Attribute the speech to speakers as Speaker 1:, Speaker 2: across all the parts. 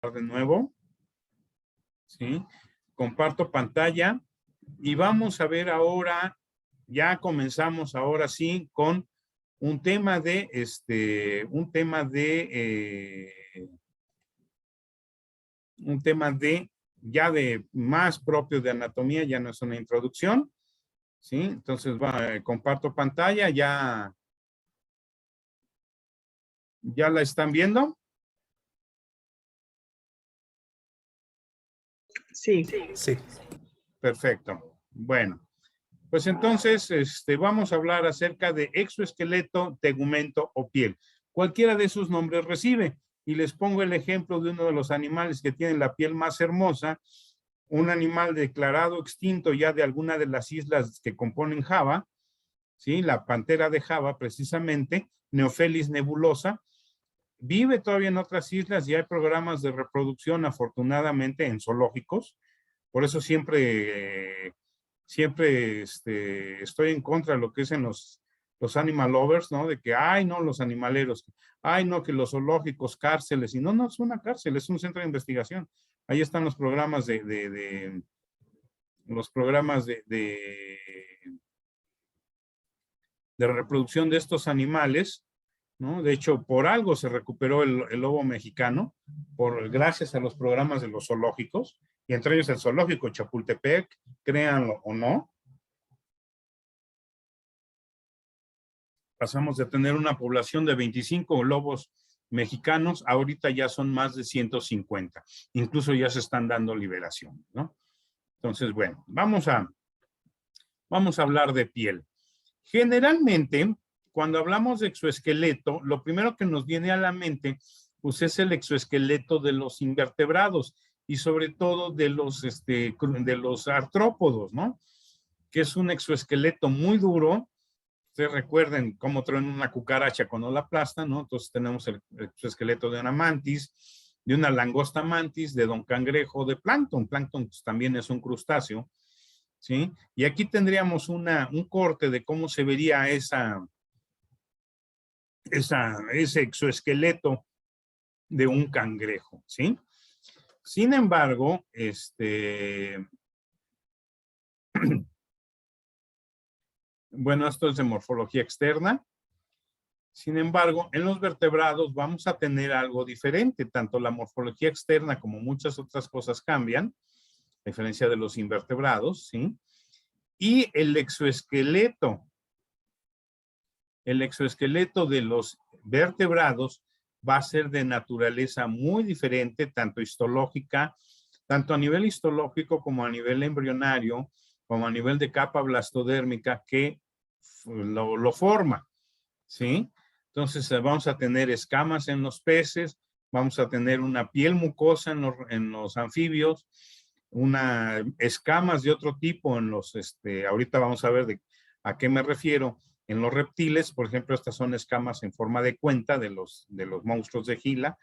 Speaker 1: de nuevo, ¿sí? Comparto pantalla y vamos a ver ahora, ya comenzamos ahora sí con un tema de, ya de más propio de anatomía, ya no es una introducción, ¿sí? Entonces, comparto pantalla, ya la están viendo.
Speaker 2: Sí.
Speaker 3: Sí.
Speaker 1: Perfecto. Bueno, pues entonces vamos a hablar acerca de exoesqueleto, tegumento o piel. Cualquiera de esos nombres recibe. Y les pongo el ejemplo de uno de los animales que tienen la piel más hermosa, un animal declarado extinto ya de alguna de las islas que componen Java, ¿sí? La pantera de Java, precisamente, Neophelis nebulosa, vive todavía en otras islas y hay programas de reproducción, afortunadamente, en zoológicos. Por eso siempre estoy en contra de lo que dicen los animal lovers, ¿no? De que, ay, no, los animaleros, ay, no, que los zoológicos, cárceles, y no, no es una cárcel, es un centro de investigación. Ahí están los programas de reproducción de estos animales, ¿no? De hecho, por algo se recuperó el lobo mexicano, gracias a los programas de los zoológicos, y entre ellos el zoológico Chapultepec, créanlo o no. Pasamos de tener una población de 25 lobos mexicanos, ahorita ya son más de 150. Incluso ya se están dando liberación, ¿no? Entonces, bueno, vamos a hablar de piel. Generalmente, cuando hablamos de exoesqueleto, lo primero que nos viene a la mente, pues es el exoesqueleto de los invertebrados y sobre todo de los artrópodos, ¿no? Que es un exoesqueleto muy duro. Ustedes recuerden cómo truena una cucaracha cuando la aplastan, ¿no? Entonces tenemos el exoesqueleto de una mantis, de una langosta mantis, de don cangrejo, de plancton. Plancton pues, también es un crustáceo, ¿sí? Y aquí tendríamos un corte de cómo se vería ese exoesqueleto de un cangrejo, ¿sí? Sin embargo, bueno, esto es de morfología externa. Sin embargo, en los vertebrados vamos a tener algo diferente. Tanto la morfología externa como muchas otras cosas cambian, a diferencia de los invertebrados, ¿sí? Y el exoesqueleto de los vertebrados va a ser de naturaleza muy diferente, tanto a nivel histológico como a nivel embrionario, como a nivel de capa blastodérmica que lo forma, ¿sí? Entonces vamos a tener escamas en los peces, vamos a tener una piel mucosa en los anfibios, escamas de otro tipo en los, ahorita vamos a ver a qué me refiero. En los reptiles, por ejemplo, estas son escamas en forma de cuenta de los monstruos de Gila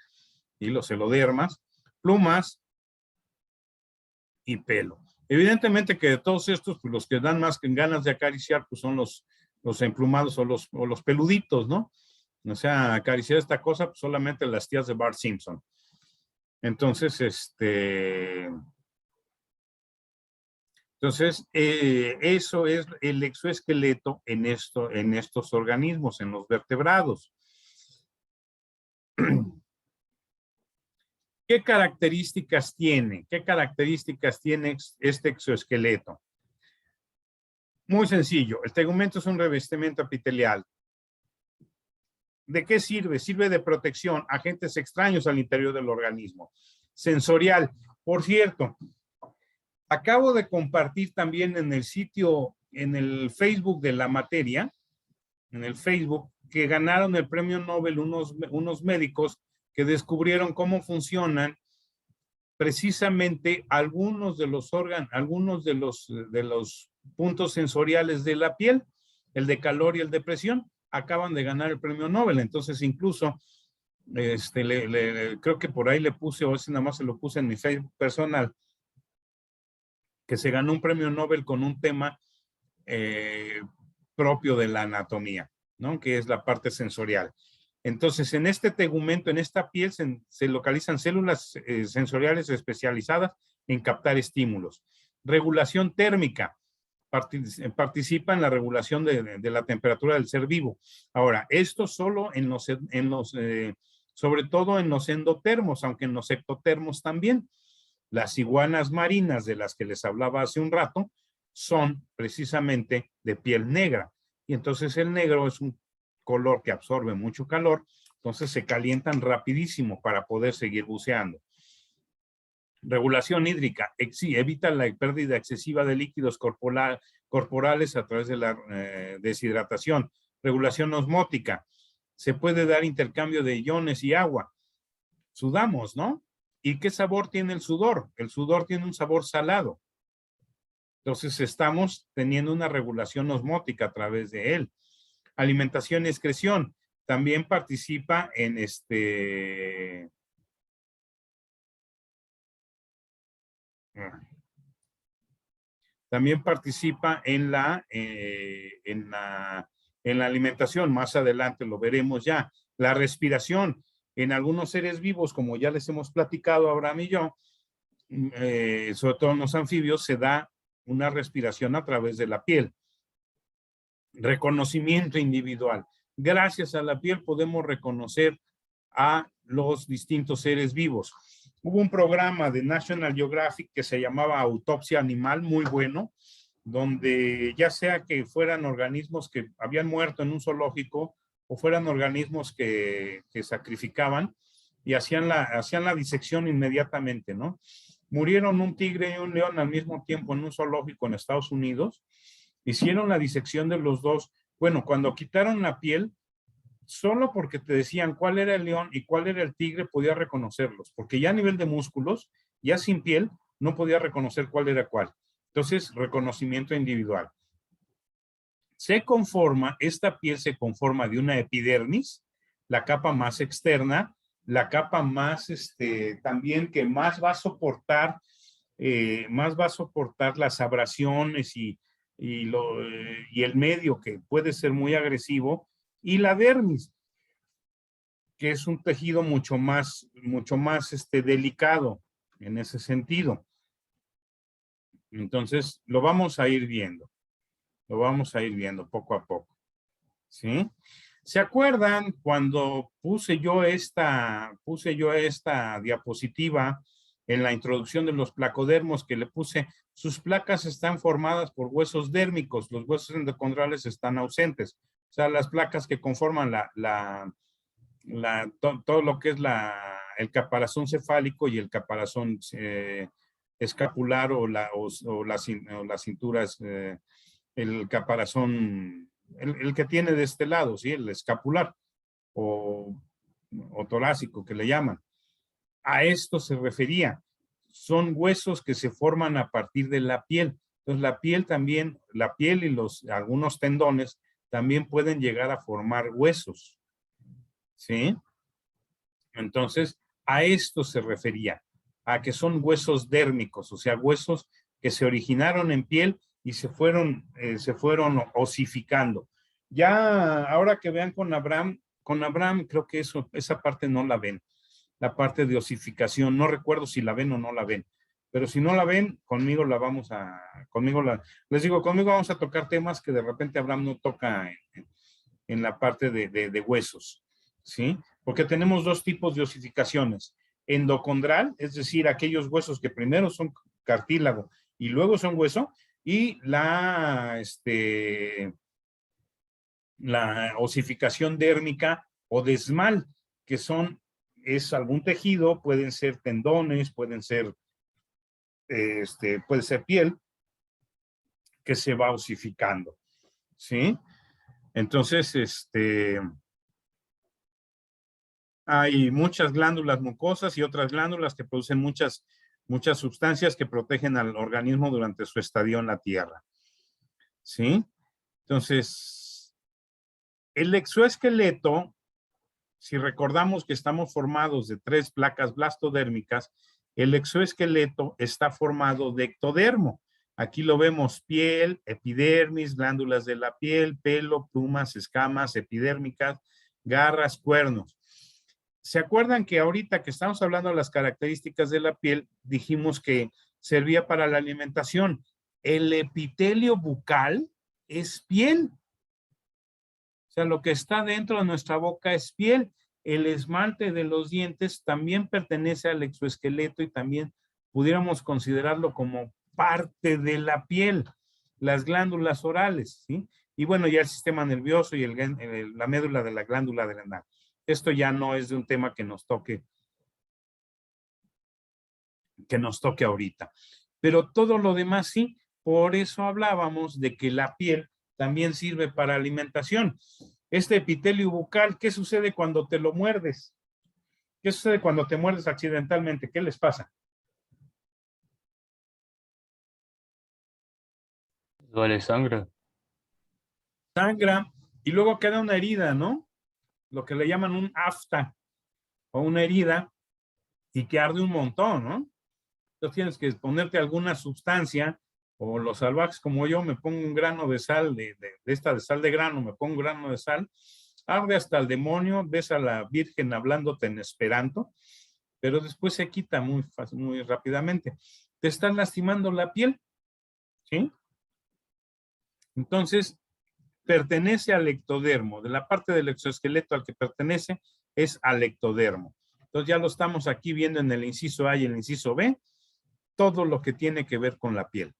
Speaker 1: y los celodermas, plumas y pelo. Evidentemente que de todos estos, pues los que dan más que ganas de acariciar, pues son los emplumados o los peluditos, ¿no? O sea, acariciar esta cosa, pues solamente las tías de Bart Simpson. Entonces, eso es el exoesqueleto en estos organismos, en los vertebrados. ¿Qué características tiene? ¿Qué características tiene este exoesqueleto? Muy sencillo. El tegumento es un revestimiento epitelial. ¿De qué sirve? Sirve de protección a agentes extraños al interior del organismo. Sensorial. Por cierto, acabo de compartir también en el sitio, en el Facebook de la materia, en el Facebook, que ganaron el premio Nobel unos médicos que descubrieron cómo funcionan precisamente algunos de los puntos sensoriales de la piel, el de calor y el de presión, acaban de ganar el premio Nobel. Entonces, incluso, creo que por ahí le puse, o ese nada más se lo puse en mi Facebook personal, que se ganó un premio Nobel con un tema propio de la anatomía, ¿no? Que es la parte sensorial. Entonces, en este tegumento, en esta piel, se localizan células sensoriales especializadas en captar estímulos. Regulación térmica. Participa en la regulación de la temperatura del ser vivo. Ahora, esto solo sobre todo en los endotermos, aunque en los ectotermos también. Las iguanas marinas de las que les hablaba hace un rato son precisamente de piel negra. Y entonces el negro es un color que absorbe mucho calor, entonces se calientan rapidísimo para poder seguir buceando. Regulación hídrica, evita la pérdida excesiva de líquidos corporales a través de la deshidratación. Regulación osmótica, se puede dar intercambio de iones y agua. Sudamos, ¿no? ¿Y qué sabor tiene el sudor? El sudor tiene un sabor salado. Entonces estamos teniendo una regulación osmótica a través de él. Alimentación y excreción, también participa en también participa en la alimentación. Más adelante lo veremos ya. La respiración. En algunos seres vivos, como ya les hemos platicado Abraham y yo, sobre todo en los anfibios, se da una respiración a través de la piel. Reconocimiento individual. Gracias a la piel podemos reconocer a los distintos seres vivos. Hubo un programa de National Geographic que se llamaba Autopsia Animal, muy bueno, donde ya sea que fueran organismos que habían muerto en un zoológico o fueran organismos que sacrificaban y hacían la disección inmediatamente, ¿no? Murieron un tigre y un león al mismo tiempo en un zoológico en Estados Unidos. Hicieron la disección de los dos. Bueno, cuando quitaron la piel, solo porque te decían cuál era el león y cuál era el tigre, podía reconocerlos, porque ya a nivel de músculos, ya sin piel, no podía reconocer cuál era cuál. Entonces, reconocimiento individual. Esta piel se conforma de una epidermis, la capa más externa, la capa más, también que más va a soportar las abrasiones y el medio, que puede ser muy agresivo, y la dermis, que es un tejido mucho más delicado en ese sentido. Entonces, lo vamos a ir viendo poco a poco, ¿sí? ¿Se acuerdan cuando puse yo esta diapositiva en la introducción de los placodermos, que le puse, sus placas están formadas por huesos dérmicos, los huesos endocondrales están ausentes? O sea, las placas que conforman todo lo que es el caparazón cefálico y el caparazón escapular o las cinturas, el caparazón, el que tiene de este lado, ¿sí? El escapular o torácico que le llaman. A esto se refería. Son huesos que se forman a partir de la piel. Entonces la piel y algunos tendones también pueden llegar a formar huesos, ¿sí? Entonces, a esto se refería, a que son huesos dérmicos, o sea, huesos que se originaron en piel y se fueron osificando. Ya ahora que vean con Abraham creo que esa parte no la ven, la parte de osificación, no recuerdo si la ven o no la ven, pero si no la ven, conmigo vamos a tocar temas que de repente Abraham no toca en la parte de huesos, ¿sí? Porque tenemos dos tipos de osificaciones. Endocondral, es decir, aquellos huesos que primero son cartílago y luego son hueso, y la osificación dérmica o desmal, que es algún tejido, pueden ser tendones, puede ser piel, que se va osificando, ¿sí? Entonces, hay muchas glándulas mucosas y otras glándulas que producen muchas sustancias que protegen al organismo durante su estadio en la Tierra, ¿sí? Entonces, el exoesqueleto, si recordamos que estamos formados de 3 placas blastodérmicas, el exoesqueleto está formado de ectodermo. Aquí lo vemos: piel, epidermis, glándulas de la piel, pelo, plumas, escamas epidérmicas garras, cuernos. ¿Se acuerdan que ahorita que estamos hablando de las características de la piel, dijimos que servía para la alimentación? El epitelio bucal es piel. O sea, lo que está dentro de nuestra boca es piel. El esmalte de los dientes también pertenece al exoesqueleto y también pudiéramos considerarlo como parte de la piel. Las glándulas orales, ¿sí? Y bueno, ya el sistema nervioso y la médula de la glándula adrenal. Esto ya no es de un tema que nos toque ahorita. Pero todo lo demás sí. Por eso hablábamos de que la piel también sirve para alimentación. Este epitelio bucal, ¿qué sucede cuando te lo muerdes? ¿Qué sucede cuando te muerdes accidentalmente? ¿Qué les pasa?
Speaker 2: Duele sangre.
Speaker 1: Sangra y luego queda una herida, ¿no? Lo que le llaman un afta o una herida y que arde un montón, ¿no? Entonces tienes que ponerte alguna sustancia o los salvajes como yo me pongo un grano de sal, de sal de grano, me pongo un grano de sal, arde hasta el demonio, ves a la Virgen hablándote en esperanto, pero después se quita muy fácil, muy rápidamente. Te están lastimando la piel, ¿sí? Entonces, pertenece al ectodermo. De la parte del exoesqueleto al que pertenece es al ectodermo. Entonces ya lo estamos aquí viendo en el inciso A y el inciso B, todo lo que tiene que ver con la piel.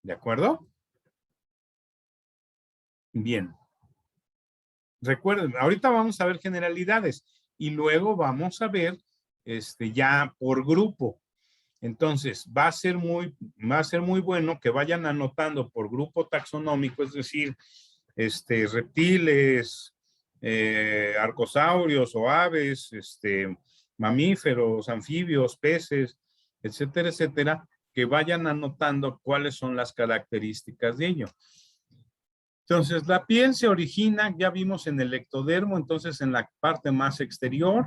Speaker 1: ¿De acuerdo? Bien. Recuerden, ahorita vamos a ver generalidades y luego vamos a ver ya por grupo. Entonces, va a ser muy bueno que vayan anotando por grupo taxonómico, es decir, reptiles, arcosaurios o aves, mamíferos, anfibios, peces, etcétera, etcétera, que vayan anotando cuáles son las características de ello. Entonces, la piel se origina, ya vimos en el ectodermo, entonces en la parte más exterior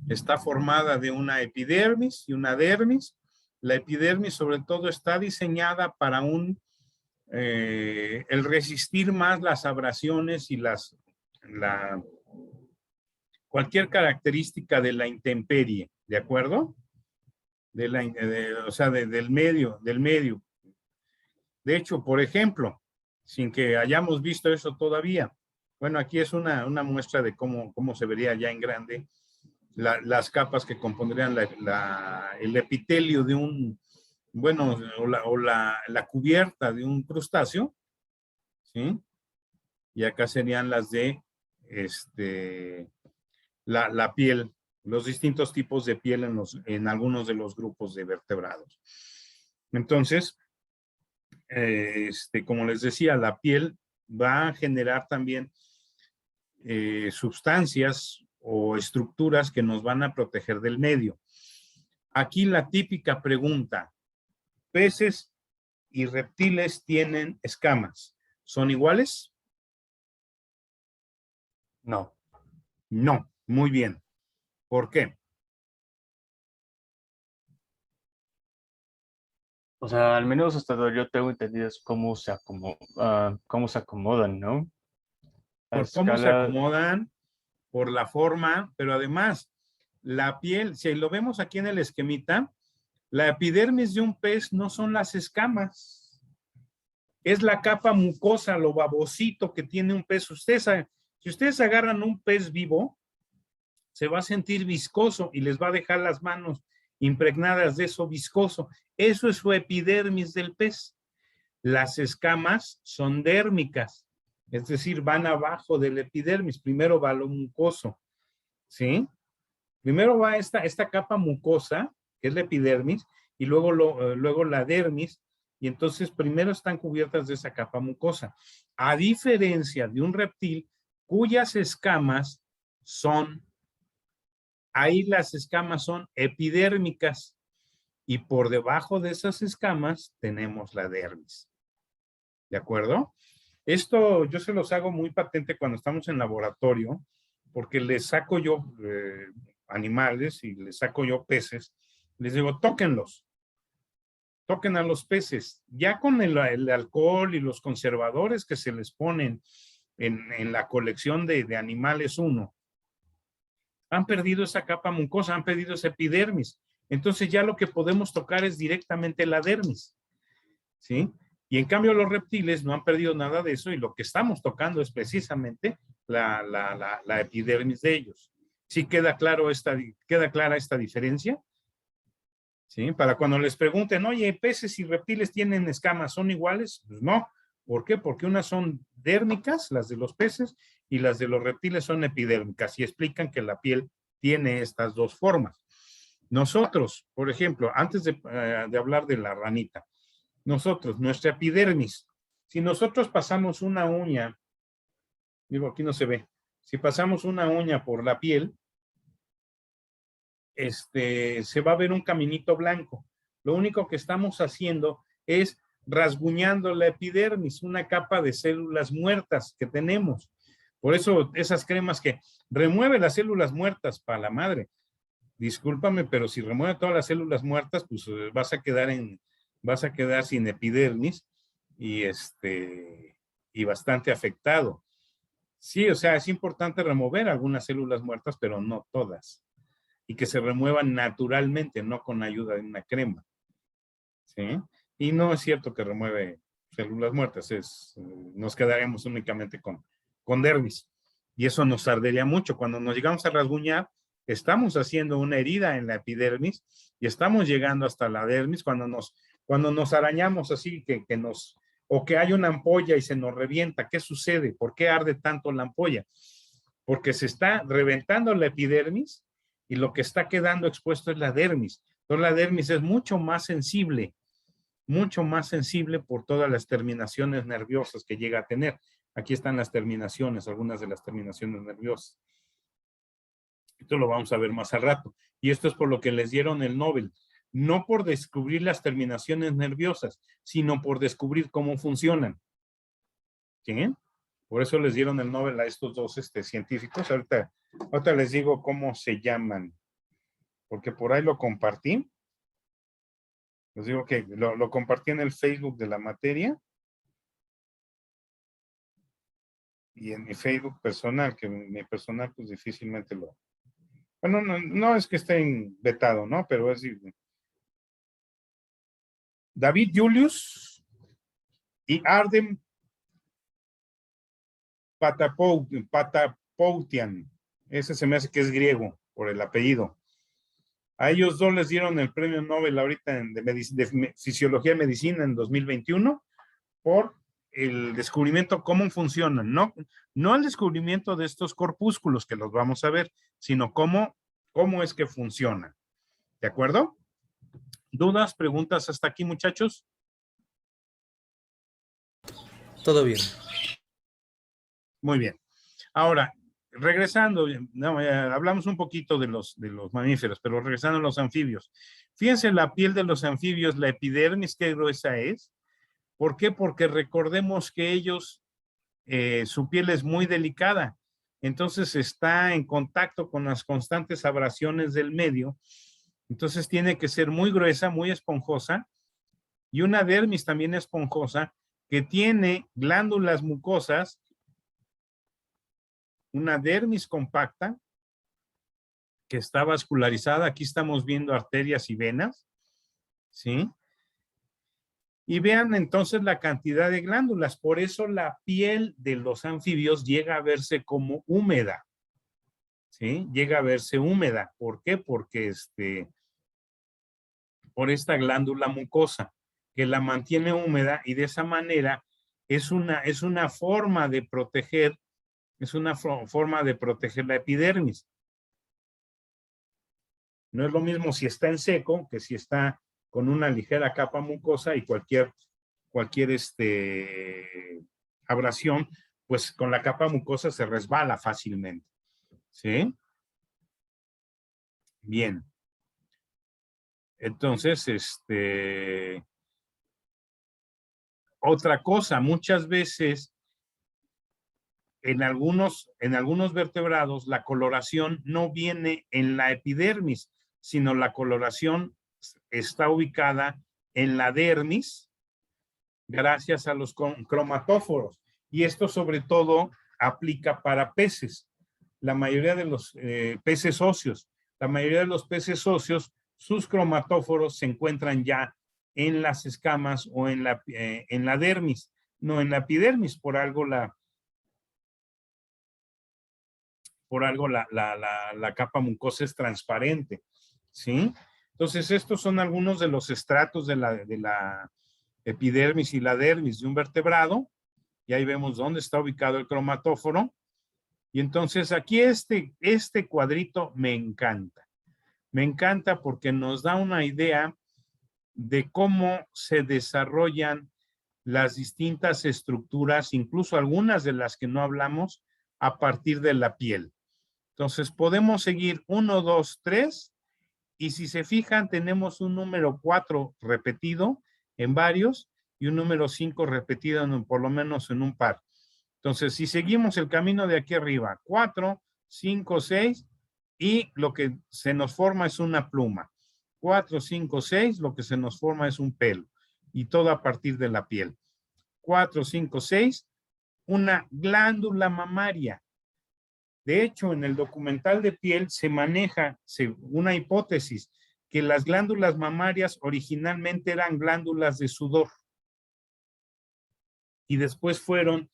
Speaker 1: está formada de una epidermis y una dermis. La epidermis sobre todo está diseñada para el resistir más las abrasiones y cualquier característica de la intemperie, ¿de acuerdo? O sea, del medio. De hecho, por ejemplo, sin que hayamos visto eso todavía, bueno, aquí es una muestra de cómo se vería ya en grande las capas que compondrían el epitelio de o la cubierta de un crustáceo, ¿sí? Y acá serían las de la piel, los distintos tipos de piel en algunos de los grupos de vertebrados. Entonces, como les decía, la piel va a generar también sustancias o estructuras que nos van a proteger del medio. Aquí la típica pregunta, ¿peces y reptiles tienen escamas? ¿Son iguales?
Speaker 2: No.
Speaker 1: No, muy bien. ¿Por qué?
Speaker 2: O sea, al menos hasta donde yo tengo entendido es cómo se acomodan, ¿no? A
Speaker 1: Por cómo se
Speaker 2: escala,
Speaker 1: acomodan, por la forma, pero además la piel, si lo vemos aquí en el esquemita, la epidermis de un pez no son las escamas, es la capa mucosa, lo babosito que tiene un pez. Si ustedes agarran un pez vivo, se va a sentir viscoso y les va a dejar las manos impregnadas de eso viscoso. Eso es su epidermis del pez. Las escamas son dérmicas, es decir, van abajo del epidermis. Primero va lo mucoso, ¿sí? Primero va esta capa mucosa, que es la epidermis, y luego la dermis, y entonces primero están cubiertas de esa capa mucosa. A diferencia de un reptil cuyas escamas ahí las escamas son epidérmicas, y por debajo de esas escamas tenemos la dermis. ¿De acuerdo? Esto yo se los hago muy patente cuando estamos en laboratorio, porque les saco yo animales y les saco yo peces, les digo, tóquenlos, toquen a los peces. Ya con el alcohol y los conservadores que se les ponen en la colección de animales 1, han perdido esa capa mucosa, han perdido esa epidermis. Entonces ya lo que podemos tocar es directamente la dermis, ¿sí? Y en cambio los reptiles no han perdido nada de eso y lo que estamos tocando es precisamente la epidermis de ellos. ¿Sí queda clara esta diferencia? ¿Sí? Para cuando les pregunten, oye, peces y reptiles tienen escamas, ¿son iguales? Pues no. ¿Por qué? Porque unas son dérmicas, las de los peces, y las de los reptiles son epidérmicas y explican que la piel tiene estas dos formas. Nosotros, por ejemplo, antes de hablar de la ranita, nuestra epidermis, si nosotros pasamos una uña, digo, aquí no se ve, si pasamos una uña por la piel, se va a ver un caminito blanco. Lo único que estamos haciendo es rasguñando la epidermis, una capa de células muertas que tenemos. Por eso esas cremas que remueven las células muertas para la madre. Discúlpame, pero si remueve todas las células muertas, pues vas a quedar sin epidermis y bastante afectado. Sí, o sea, es importante remover algunas células muertas, pero no todas. Y que se remuevan naturalmente, no con ayuda de una crema. ¿Sí? Y no es cierto que remueve células muertas, nos quedaremos únicamente con dermis. Y eso nos ardería mucho. Cuando nos llegamos a rasguñar, estamos haciendo una herida en la epidermis y estamos llegando hasta la dermis. Cuando nos arañamos así, o que hay una ampolla y se nos revienta, ¿qué sucede? ¿Por qué arde tanto la ampolla? Porque se está reventando la epidermis y lo que está quedando expuesto es la dermis. Entonces la dermis es mucho más sensible por todas las terminaciones nerviosas que llega a tener. Aquí están las terminaciones, algunas de las terminaciones nerviosas. Esto lo vamos a ver más al rato. Y esto es por lo que les dieron el Nobel. No por descubrir las terminaciones nerviosas, sino por descubrir cómo funcionan. ¿Sí? Por eso les dieron el Nobel a estos dos científicos. Ahorita les digo cómo se llaman, porque por ahí lo compartí. Les digo que lo compartí en el Facebook de la materia y en mi Facebook personal, que mi personal pues difícilmente lo... Bueno, no es que esté vetado, ¿no? Pero es... David Julius y Ardem Patapoutian. Ese se me hace que es griego por el apellido. A ellos dos les dieron el premio Nobel ahorita de Fisiología y Medicina en 2021 por el descubrimiento cómo funcionan. No el descubrimiento de estos corpúsculos que los vamos a ver, sino cómo es que funcionan. ¿De acuerdo? ¿Dudas, preguntas hasta aquí, muchachos?
Speaker 3: Todo bien.
Speaker 1: Muy bien. Ahora, regresando, hablamos un poquito de los mamíferos, pero regresando a los anfibios. Fíjense la piel de los anfibios, la epidermis, qué gruesa es. ¿Por qué? Porque recordemos que ellos, su piel es muy delicada. Entonces está en contacto con las constantes abrasiones del medio. Entonces tiene que ser muy gruesa, muy esponjosa. Y una dermis también esponjosa que tiene glándulas mucosas, una dermis compacta que está vascularizada. Aquí estamos viendo arterias y venas, ¿sí? Y vean entonces la cantidad de glándulas. Por eso la piel de los anfibios llega a verse como húmeda, ¿sí? Llega a verse húmeda. ¿Por qué? Porque por esta glándula mucosa que la mantiene húmeda y de esa manera es una forma de proteger. Es una forma de proteger la epidermis. No es lo mismo si está en seco que si está con una ligera capa mucosa y cualquier abrasión, pues con la capa mucosa se resbala fácilmente. ¿Sí? Bien. Entonces, otra cosa, muchas veces en algunos vertebrados la coloración no viene en la epidermis, sino la coloración está ubicada en la dermis gracias a los cromatóforos. Y esto sobre todo aplica para peces. la mayoría de los peces óseos. La mayoría de los peces óseos, sus cromatóforos se encuentran ya en las escamas o en la dermis, no en la epidermis, por algo la capa mucosa es transparente, ¿sí? Entonces, estos son algunos de los estratos de la epidermis y la dermis de un vertebrado, y ahí vemos dónde está ubicado el cromatóforo. Y entonces aquí este cuadrito me encanta porque nos da una idea de cómo se desarrollan las distintas estructuras, incluso algunas de las que no hablamos, a partir de la piel. Entonces podemos seguir 1, 2, 3, y si se fijan tenemos un número 4 repetido en varios y un número 5 repetido por lo menos en un par. Entonces, si seguimos el camino de aquí arriba, 4, 5, 6, y lo que se nos forma es una pluma. 4, 5, 6, lo que se nos forma es un pelo, y todo a partir de la piel. 4, 5, 6, una glándula mamaria. De hecho, en el documental de piel se maneja una hipótesis, que las glándulas mamarias originalmente eran glándulas de sudor, y después fueron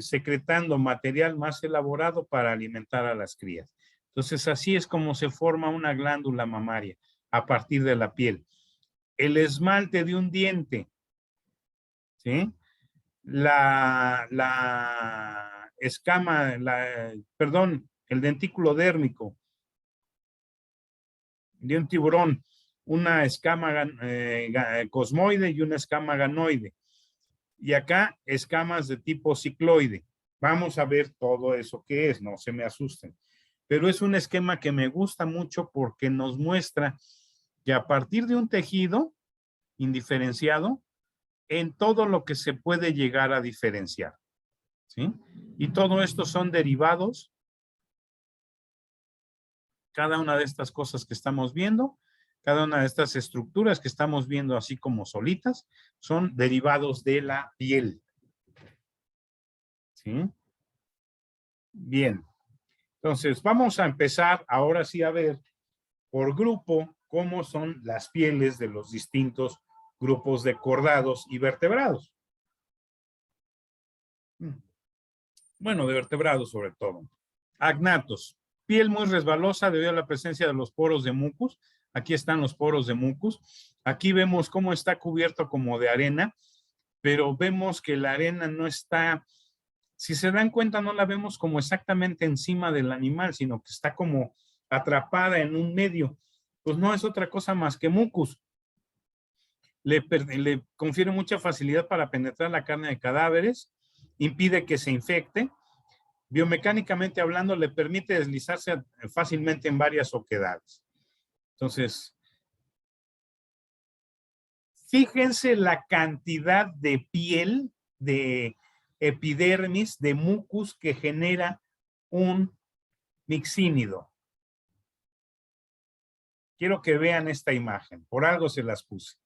Speaker 1: secretando material más elaborado para alimentar a las crías. Entonces, así es como se forma una glándula mamaria, a partir de la piel. El esmalte de un diente, ¿sí? La escama, el dentículo dérmico de un tiburón, una escama cosmoide y una escama ganoide. Y acá, escamas de tipo cicloide. Vamos a ver todo eso que es, no se me asusten. Pero es un esquema que me gusta mucho porque nos muestra que a partir de un tejido indiferenciado, en todo lo que se puede llegar a diferenciar, ¿sí? Y todo esto son derivados. Cada una de estas cosas que estamos viendo, cada una de estas estructuras que estamos viendo así como solitas, son derivados de la piel, ¿sí? Bien. Entonces, vamos a empezar ahora sí a ver por grupo cómo son las pieles de los distintos grupos de cordados y vertebrados. Bueno, de vertebrados sobre todo. Agnatos. Piel muy resbalosa debido a la presencia de los poros de mucus. Aquí están los poros de mucus. Aquí vemos cómo está cubierto como de arena, pero vemos que la arena no está, si se dan cuenta, no la vemos como exactamente encima del animal, sino que está como atrapada en un medio. Pues no es otra cosa más que mucus. Le confiere mucha facilidad para penetrar la carne de cadáveres, impide que se infecte. Biomecánicamente hablando, le permite deslizarse fácilmente en varias oquedades. Entonces, fíjense la cantidad de piel, de epidermis, de mucus que genera un mixínido. Quiero que vean esta imagen, por algo se las puse.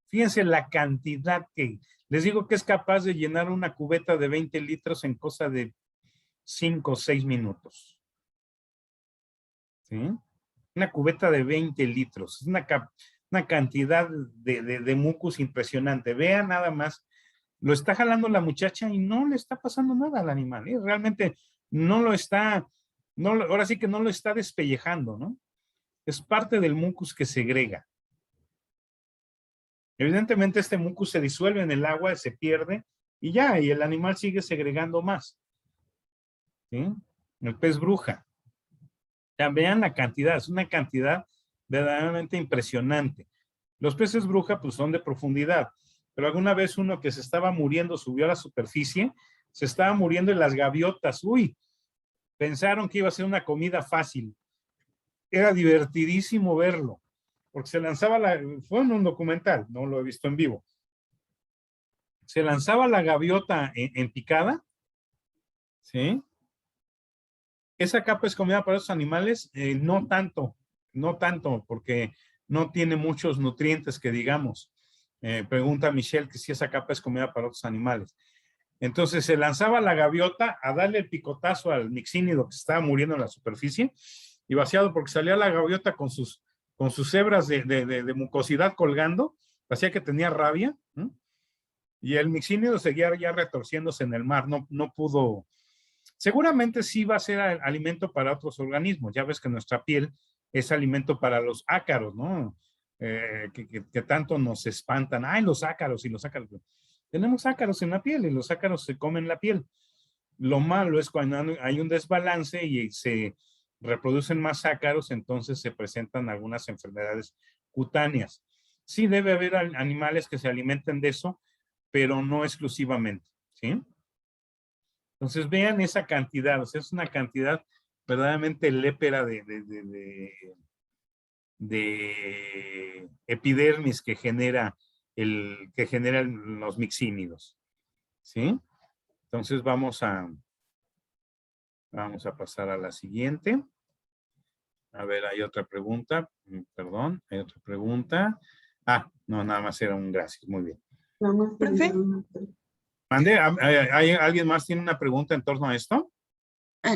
Speaker 1: Fíjense la cantidad que, les digo que es capaz de llenar una cubeta de 20 litros en cosa de 5 o 6 minutos. ¿Sí? Una cubeta de 20 litros. Es una cantidad de mucus impresionante. Vean nada más. Lo está jalando la muchacha y no le está pasando nada al animal. ¿Eh? Realmente no lo está, ahora sí que no lo está despellejando, ¿no? Es parte del mucus que segrega. Evidentemente este mucus se disuelve en el agua, se pierde y ya, y el animal sigue segregando más. ¿Sí? El pez bruja. Ya vean la cantidad, es una cantidad verdaderamente impresionante. Los peces bruja pues son de profundidad, pero alguna vez uno que se estaba muriendo subió a la superficie, se estaba muriendo en las gaviotas, uy, pensaron que iba a ser una comida fácil. Era divertidísimo verlo, porque se lanzaba fue en un documental, no lo he visto en vivo, se lanzaba la gaviota en picada, ¿sí? Esa capa es comida para esos animales, no tanto, porque no tiene muchos nutrientes que digamos. Pregunta Michelle que si esa capa es comida para otros animales. Entonces se lanzaba la gaviota a darle el picotazo al mixínido que estaba muriendo en la superficie y vaciado porque salía la gaviota con sus hebras de mucosidad colgando, parecía que tenía rabia, ¿no? Y el mixínido seguía ya retorciéndose en el mar, no pudo. Seguramente sí va a ser alimento para otros organismos. Ya ves que nuestra piel es alimento para los ácaros, ¿no? Que tanto nos espantan. ¡Ay, los ácaros y los ácaros! Tenemos ácaros en la piel y los ácaros se comen la piel. Lo malo es cuando hay un desbalance y se reproducen más ácaros, entonces se presentan algunas enfermedades cutáneas. Sí debe haber animales que se alimenten de eso, pero no exclusivamente, ¿sí? Entonces vean esa cantidad, o sea, es una cantidad verdaderamente lépera de epidermis que genera los mixínidos, ¿sí? Entonces vamos a pasar a la siguiente. A ver, hay otra pregunta. Perdón, hay otra pregunta. Ah, no, nada más era un gracias. Muy bien.
Speaker 3: Profe.
Speaker 1: Mande, ¿hay alguien más tiene una pregunta en torno a esto?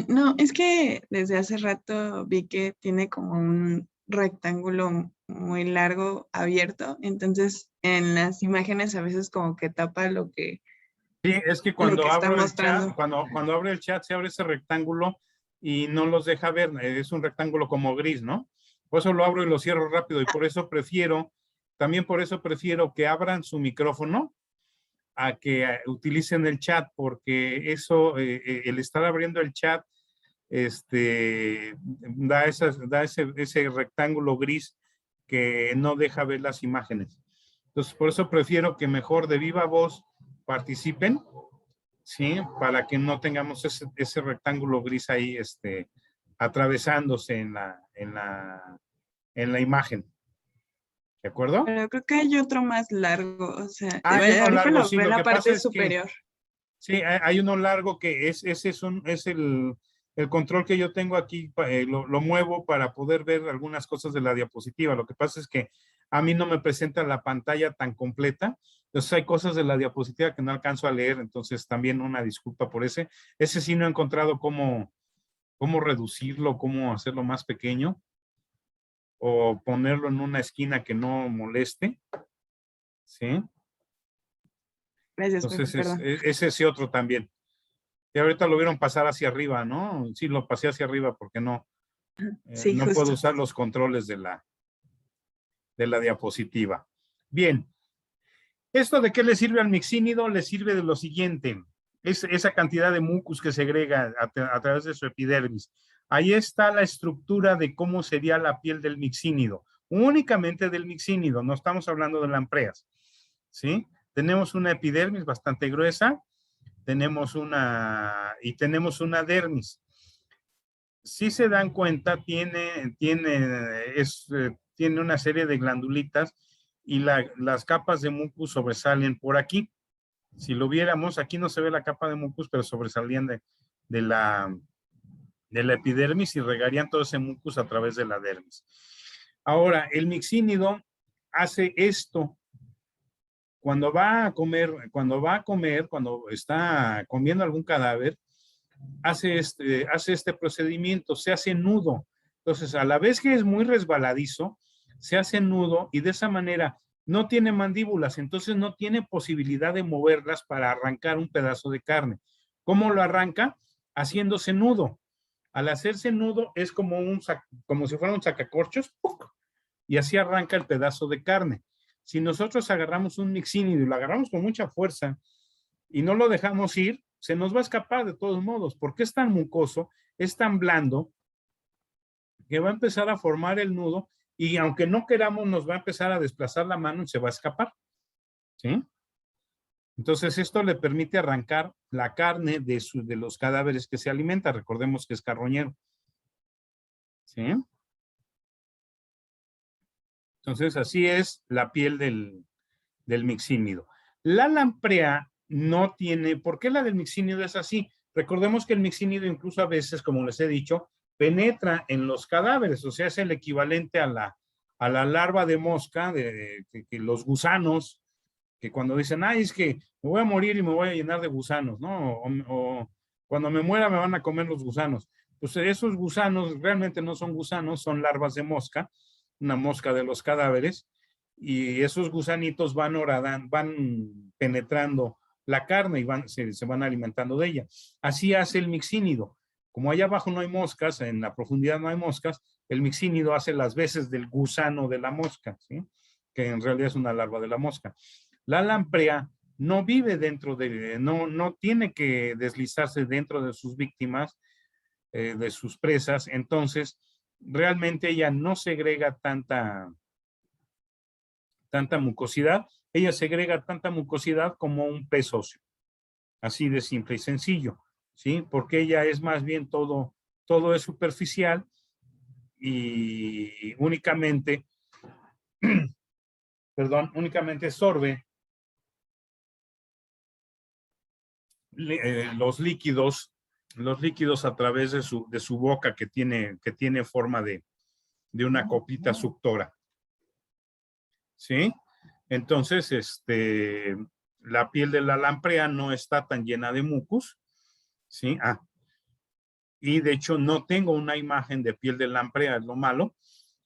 Speaker 3: No, es que desde hace rato vi que tiene como un rectángulo muy largo abierto, entonces en las imágenes a veces como que tapa lo que
Speaker 1: Sí, es que cuando
Speaker 3: está
Speaker 1: abro el
Speaker 3: mostrando.
Speaker 1: chat, cuando abre el chat se abre ese rectángulo y no los deja ver, es un rectángulo como gris, ¿no? Por eso lo abro y lo cierro rápido y por eso prefiero que abran su micrófono a que utilicen el chat, porque eso, el estar abriendo el chat, da ese rectángulo gris que no deja ver las imágenes. Entonces, por eso prefiero que mejor de viva voz participen, ¿sí? Para que no tengamos ese rectángulo gris ahí, atravesándose en la imagen. ¿De acuerdo?
Speaker 3: Pero creo que hay otro más largo, o sea,
Speaker 1: Hay uno
Speaker 3: ahorita
Speaker 1: largo,
Speaker 3: lo
Speaker 1: sí,
Speaker 3: ve en
Speaker 1: lo
Speaker 3: la
Speaker 1: que pasa
Speaker 3: parte
Speaker 1: es que
Speaker 3: superior.
Speaker 1: sí, hay uno largo que es el control que yo tengo aquí, lo muevo para poder ver algunas cosas de la diapositiva. Lo que pasa es que a mí no me presenta la pantalla tan completa, entonces hay cosas de la diapositiva que no alcanzo a leer, entonces también una disculpa por ese. Ese sí no he encontrado cómo reducirlo, cómo hacerlo más pequeño o ponerlo en una esquina que no moleste, ¿sí?
Speaker 3: Gracias, profe,
Speaker 1: Entonces
Speaker 3: perdón.
Speaker 1: ese sí otro también. Y ahorita lo vieron pasar hacia arriba, ¿no? Sí, lo pasé hacia arriba porque no
Speaker 3: Sí,
Speaker 1: puedo
Speaker 3: justo.
Speaker 1: usar los controles de la diapositiva. Bien. ¿Esto de qué le sirve al mixínido? Le sirve de lo siguiente. Es esa cantidad de mucus que segrega a través de su epidermis. Ahí está la estructura de cómo sería la piel del mixínido. Únicamente del mixínido, no estamos hablando de lampreas, ¿sí? Tenemos una epidermis bastante gruesa, tenemos una dermis. Si se dan cuenta, tiene una serie de glandulitas y las capas de mucus sobresalen por aquí. Si lo viéramos, aquí no se ve la capa de mucus, pero sobresalían de la epidermis y regarían todo ese mucus a través de la dermis. Ahora, el mixínido hace esto. Cuando está comiendo algún cadáver, hace este procedimiento, se hace nudo. Entonces, a la vez que es muy resbaladizo, se hace nudo y de esa manera no tiene mandíbulas, entonces no tiene posibilidad de moverlas para arrancar un pedazo de carne. ¿Cómo lo arranca? Haciéndose nudo. Al hacerse nudo es como si fuera un sacacorchos, ¡puc! Y así arranca el pedazo de carne. Si nosotros agarramos un mixínido y lo agarramos con mucha fuerza y no lo dejamos ir, se nos va a escapar de todos modos, porque es tan mucoso, es tan blando, que va a empezar a formar el nudo y aunque no queramos, nos va a empezar a desplazar la mano y se va a escapar, ¿sí? Entonces, esto le permite arrancar la carne de los cadáveres que se alimenta. Recordemos que es carroñero, ¿sí? Entonces, así es la piel del mixínido. La lamprea no tiene, ¿por qué la del mixínido es así? Recordemos que el mixínido incluso a veces, como les he dicho, penetra en los cadáveres, o sea, es el equivalente a la larva de mosca, que los gusanos que cuando dicen, ay, es que me voy a morir y me voy a llenar de gusanos, ¿no? O cuando me muera me van a comer los gusanos. Pues esos gusanos realmente no son gusanos, son larvas de mosca, una mosca de los cadáveres, y esos gusanitos van penetrando la carne y se van alimentando de ella. Así hace el mixínido. Como allá abajo no hay moscas, en la profundidad no hay moscas, el mixínido hace las veces del gusano de la mosca, ¿sí? Que en realidad es una larva de la mosca. La lamprea no vive dentro no tiene que deslizarse dentro de sus víctimas, de sus presas, entonces realmente ella no segrega tanta mucosidad, ella segrega tanta mucosidad como un pez óseo, así de simple y sencillo, ¿sí? Porque ella es más bien todo es superficial y únicamente, perdón, únicamente absorbe los líquidos a través de su boca que tiene forma de una copita suctora. ¿Sí? Entonces, la piel de la lamprea no está tan llena de mucus, ¿sí? Y de hecho no tengo una imagen de piel de lamprea, es lo malo.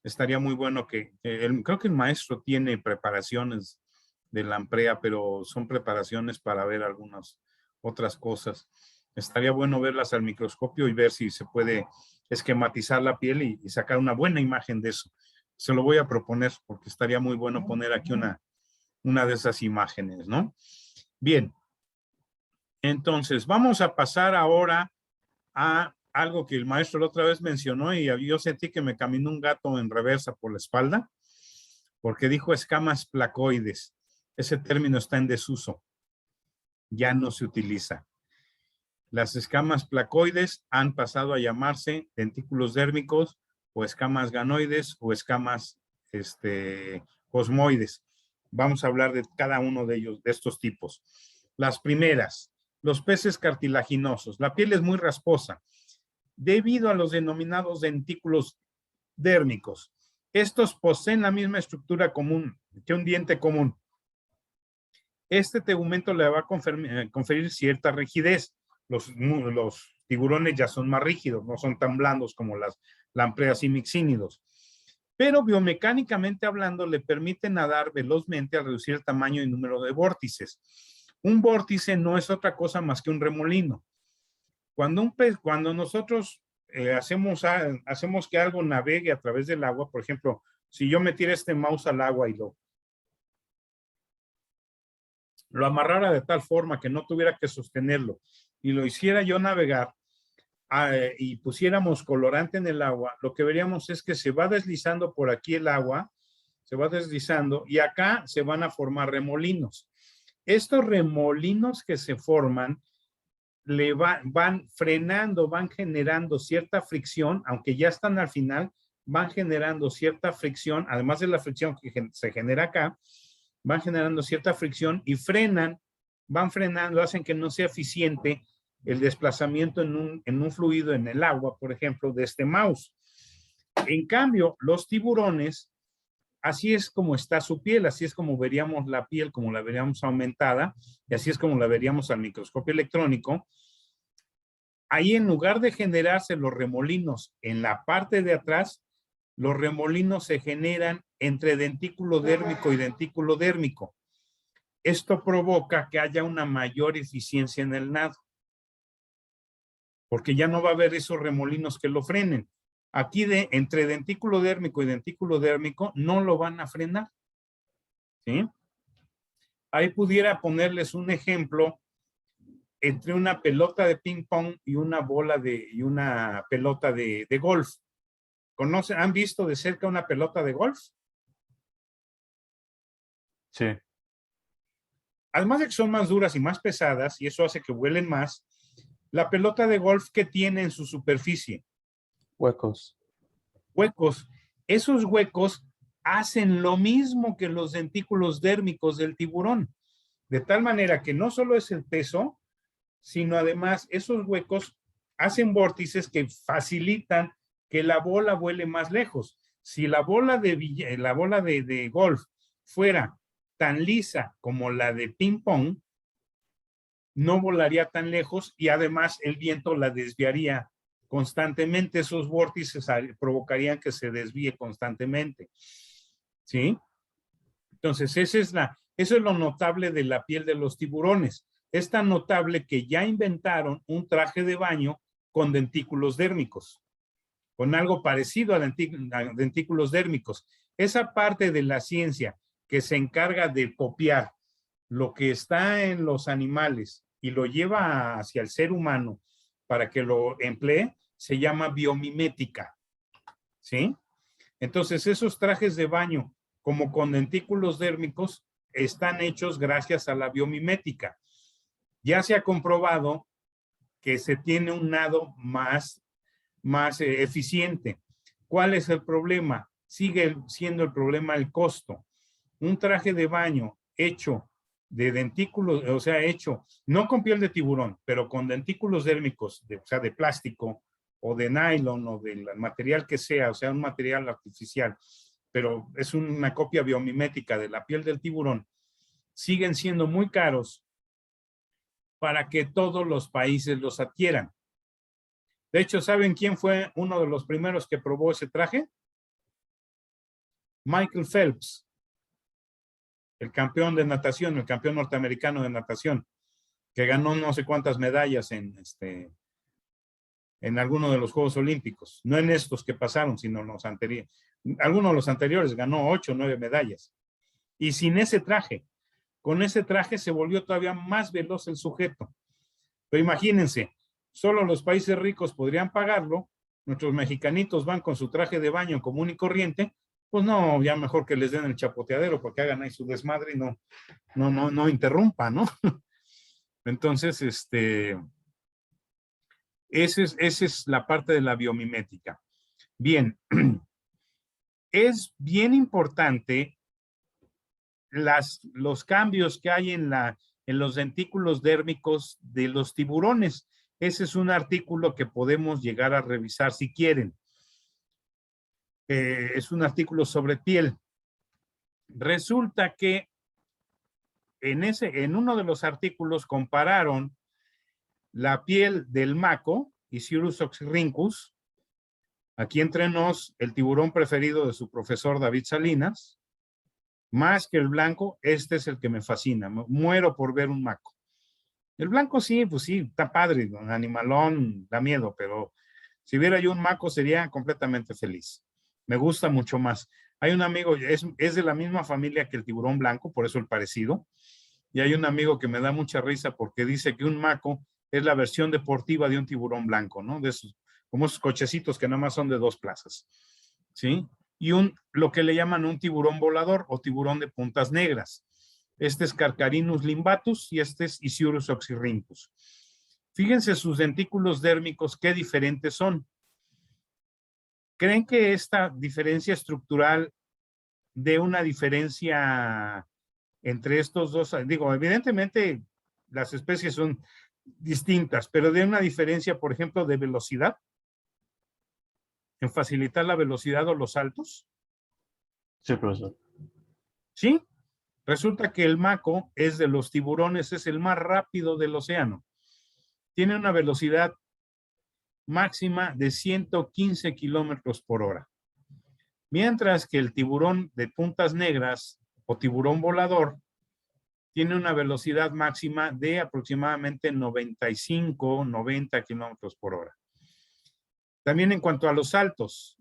Speaker 1: Estaría muy bueno creo que el maestro tiene preparaciones de lamprea, pero son preparaciones para ver algunas otras cosas. Estaría bueno verlas al microscopio y ver si se puede esquematizar la piel y sacar una buena imagen de eso. Se lo voy a proponer porque estaría muy bueno poner aquí una de esas imágenes, ¿no? Bien. Entonces, vamos a pasar ahora a algo que el maestro la otra vez mencionó y yo sentí que me caminó un gato en reversa por la espalda porque dijo escamas placoides. Ese término está en desuso. Ya no se utiliza. Las escamas placoides han pasado a llamarse dentículos dérmicos o escamas ganoides o escamas cosmoides. Vamos a hablar de cada uno de ellos, de estos tipos. Las primeras, los peces cartilaginosos. La piel es muy rasposa debido a los denominados dentículos dérmicos. Estos poseen la misma estructura común que un diente común. Este tegumento le va a conferir cierta rigidez. Los tiburones ya son más rígidos, no son tan blandos como las lampreas y mixínidos. Pero biomecánicamente hablando, le permite nadar velozmente al reducir el tamaño y número de vórtices. Un vórtice no es otra cosa más que un remolino. Cuando nosotros hacemos que algo navegue a través del agua, por ejemplo, si yo metiera este mouse al agua y lo amarrara de tal forma que no tuviera que sostenerlo y lo hiciera yo navegar y pusiéramos colorante en el agua, lo que veríamos es que se va deslizando por aquí el agua, se va deslizando y acá se van a formar remolinos. Estos remolinos que se forman van frenando, van generando cierta fricción, aunque ya están al final, van generando cierta fricción, además de la fricción que se genera acá, van generando cierta fricción y van frenando, hacen que no sea eficiente el desplazamiento en un fluido en el agua, por ejemplo, de este mouse. En cambio, los tiburones, así es como está su piel, así es como veríamos la piel, como la veríamos aumentada, y así es como la veríamos al microscopio electrónico. Ahí, en lugar de generarse los remolinos en la parte de atrás, los remolinos se generan entre dentículo dérmico y dentículo dérmico. Esto provoca que haya una mayor eficiencia en el nado, porque ya no va a haber esos remolinos que lo frenen. Aquí entre dentículo dérmico y dentículo dérmico no lo van a frenar, ¿sí? Ahí pudiera ponerles un ejemplo entre una pelota de ping pong y una pelota de golf. ¿Han visto de cerca una pelota de golf?
Speaker 2: Sí.
Speaker 1: Además de que son más duras y más pesadas, y eso hace que vuelen más, la pelota de golf, ¿qué tiene en su superficie?
Speaker 2: Huecos.
Speaker 1: Huecos. Esos huecos hacen lo mismo que los dentículos dérmicos del tiburón, de tal manera que no solo es el peso, sino además esos huecos hacen vórtices que facilitan que la bola vuele más lejos. Si la bola de golf fuera tan lisa como la de ping pong, no volaría tan lejos y además el viento la desviaría constantemente. Esos vórtices provocarían que se desvíe constantemente. ¿Sí? Entonces, eso es lo notable de la piel de los tiburones. Es tan notable que ya inventaron un traje de baño con dentículos dérmicos, con algo parecido a dentículos dérmicos. Esa parte de la ciencia que se encarga de copiar lo que está en los animales y lo lleva hacia el ser humano para que lo emplee, se llama biomimética. ¿Sí? Entonces, esos trajes de baño, como con dentículos dérmicos, están hechos gracias a la biomimética. Ya se ha comprobado que se tiene un nado más eficiente. ¿Cuál es el problema? Sigue siendo el problema el costo. Un traje de baño hecho de dentículos, o sea, hecho no con piel de tiburón, pero con dentículos dérmicos, o sea, de plástico o de nylon o del material que sea, o sea, un material artificial, pero es una copia biomimética de la piel del tiburón, siguen siendo muy caros para que todos los países los adquieran. De hecho, ¿saben quién fue uno de los primeros que probó ese traje? Michael Phelps, el campeón de natación, el campeón norteamericano de natación, que ganó no sé cuántas medallas en alguno de los Juegos Olímpicos. No en estos que pasaron, sino en los anteriores. Algunos de los anteriores ganó 8 o 9 medallas. Y sin ese traje, con ese traje se volvió todavía más veloz el sujeto. Pero imagínense, solo los países ricos podrían pagarlo, nuestros mexicanitos van con su traje de baño común y corriente, pues no, ya mejor que les den el chapoteadero porque hagan ahí su desmadre y no interrumpa, ¿no? Entonces, esa es la parte de la biomimética. Bien, es bien importante los cambios que hay en los dentículos dérmicos de los tiburones. Ese es un artículo que podemos llegar a revisar si quieren. Es un artículo sobre piel. Resulta que en uno de los artículos compararon la piel del maco, Isurus oxyrhynchus, aquí entre nos, el tiburón preferido de su profesor David Salinas, más que el blanco. Este es el que me fascina, muero por ver un maco. El blanco sí, pues sí, está padre, un animalón, da miedo, pero si viera yo un maco sería completamente feliz. Me gusta mucho más. Hay un amigo, es de la misma familia que el tiburón blanco, por eso el parecido, y hay un amigo que me da mucha risa porque dice que un maco es la versión deportiva de un tiburón blanco, ¿no? De esos, como esos cochecitos que nada más son de 2 plazas, ¿sí? Y lo que le llaman un tiburón volador o tiburón de puntas negras. Este es Carcharinus limbatus y este es Isurus oxyrhynchus. Fíjense sus dentículos dérmicos, qué diferentes son. ¿Creen que esta diferencia estructural dé una diferencia entre estos dos? Digo, evidentemente las especies son distintas, pero de una diferencia, por ejemplo, de velocidad, en facilitar la velocidad o los saltos.
Speaker 2: Sí, profesor.
Speaker 1: ¿Sí? Resulta que el maco es de los tiburones, es el más rápido del océano. Tiene una velocidad máxima de 115 kilómetros por hora. Mientras que el tiburón de puntas negras o tiburón volador tiene una velocidad máxima de aproximadamente 95, 90 kilómetros por hora. También en cuanto a los saltos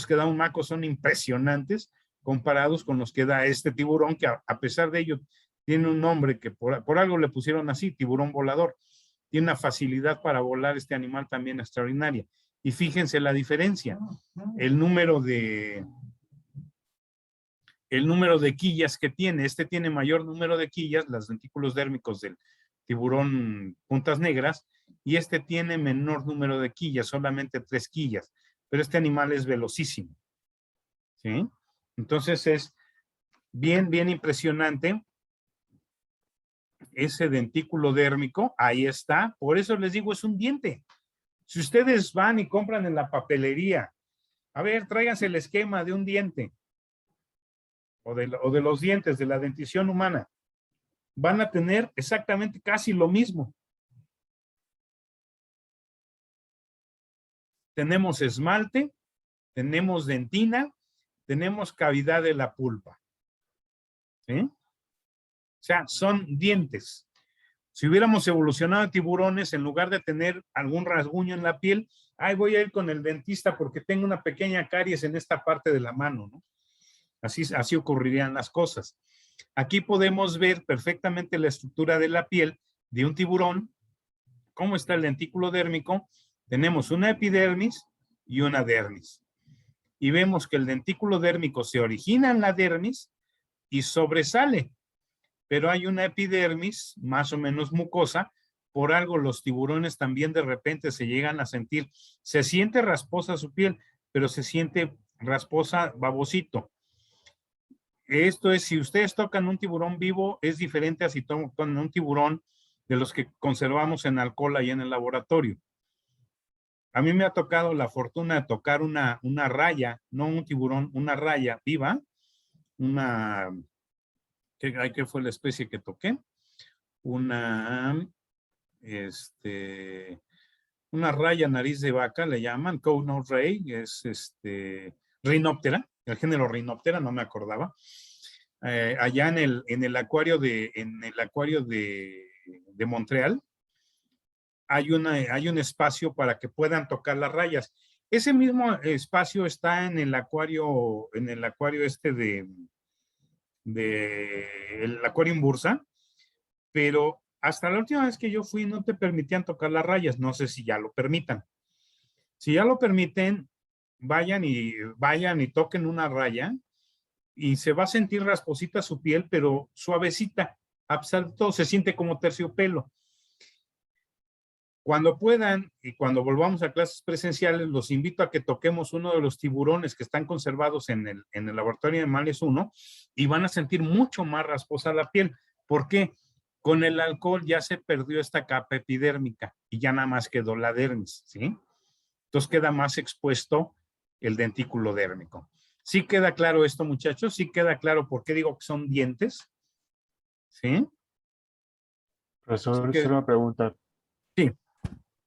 Speaker 1: que da un maco son impresionantes comparados con los que da este tiburón, que a pesar de ello tiene un nombre que por algo le pusieron así, tiburón volador. Tiene una facilidad para volar este animal también extraordinaria. Y fíjense la diferencia. El número de quillas que tiene. Este tiene mayor número de quillas, los dentículos dérmicos del tiburón puntas negras, y este tiene menor número de quillas, solamente 3 quillas. Pero este animal es velocísimo. ¿Sí? Entonces es bien, bien impresionante. Ese dentículo dérmico, ahí está. Por eso les digo, es un diente. Si ustedes van y compran en la papelería, a ver, tráiganse el esquema de un diente. o de los dientes, de la dentición humana, van a tener exactamente casi lo mismo. Tenemos esmalte, tenemos dentina, tenemos cavidad de la pulpa. ¿Sí? O sea, son dientes. Si hubiéramos evolucionado en tiburones, en lugar de tener algún rasguño en la piel, ay, voy a ir con el dentista porque tengo una pequeña caries en esta parte de la mano, ¿no? Así ocurrirían las cosas. Aquí podemos ver perfectamente la estructura de la piel de un tiburón. ¿Cómo está el dentículo dérmico? Tenemos una epidermis y una dermis. Y vemos que el dentículo dérmico se origina en la dermis y sobresale. Pero hay una epidermis más o menos mucosa. Por algo los tiburones también de repente se llegan a sentir, se siente rasposa su piel, pero se siente rasposa babosito. Esto es, si ustedes tocan un tiburón vivo, es diferente a si tocan un tiburón de los que conservamos en alcohol ahí en el laboratorio. A mí me ha tocado la fortuna de tocar una raya, no un tiburón, una raya viva, ¿qué fue la especie que toqué? Una raya nariz de vaca, le llaman, cow-nose ray, es Rhinoptera, el género Rhinoptera, no me acordaba. Allá en el acuario de Montreal, hay un espacio para que puedan tocar las rayas. Ese mismo espacio está en el acuario el acuario en Bursa, pero hasta la última vez que yo fui no te permitían tocar las rayas. No sé si ya lo permitan. Si ya lo permiten, vayan y toquen una raya y se va a sentir rasposita su piel, pero suavecita. Absoluto, se siente como terciopelo. Cuando puedan y cuando volvamos a clases presenciales, los invito a que toquemos uno de los tiburones que están conservados en el laboratorio de Animales 1 y van a sentir mucho más rasposa la piel. ¿Por qué? Con el alcohol ya se perdió esta capa epidérmica y ya nada más quedó la dermis, ¿sí? Entonces queda más expuesto el dentículo dérmico. ¿Sí queda claro esto, muchachos? ¿Sí queda claro por qué digo que son dientes? ¿Sí?
Speaker 2: Profesor, solo una pregunta.
Speaker 1: Sí.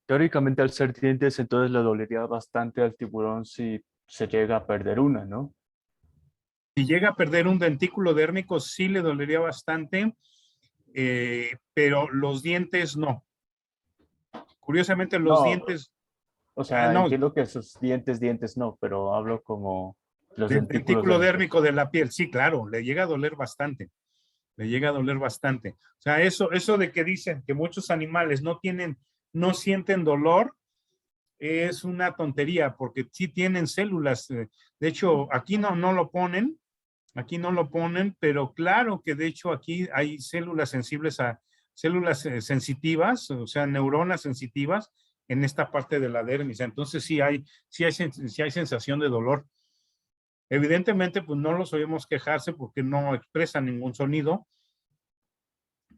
Speaker 2: Teóricamente, al ser dientes, entonces le dolería bastante al tiburón si se llega a perder una, ¿no?
Speaker 1: Si llega a perder un dentículo dérmico, sí le dolería bastante, pero los dientes no. Curiosamente, los dientes...
Speaker 2: O sea,
Speaker 1: no,
Speaker 2: entiendo que esos dientes no, pero hablo como los
Speaker 1: del
Speaker 2: dentículos
Speaker 1: dentículo
Speaker 2: dérmicos.
Speaker 1: dérmico de la piel, sí, claro, le llega a doler bastante. Le llega a doler bastante. O sea, eso de que dicen que muchos animales no sienten dolor, es una tontería, porque sí tienen células. De hecho, aquí no lo ponen, pero claro que de hecho aquí hay células sensibles células sensitivas, o sea, neuronas sensitivas en esta parte de la dermis. Entonces sí hay sensación de dolor. Evidentemente, pues no los oímos quejarse porque no expresan ningún sonido,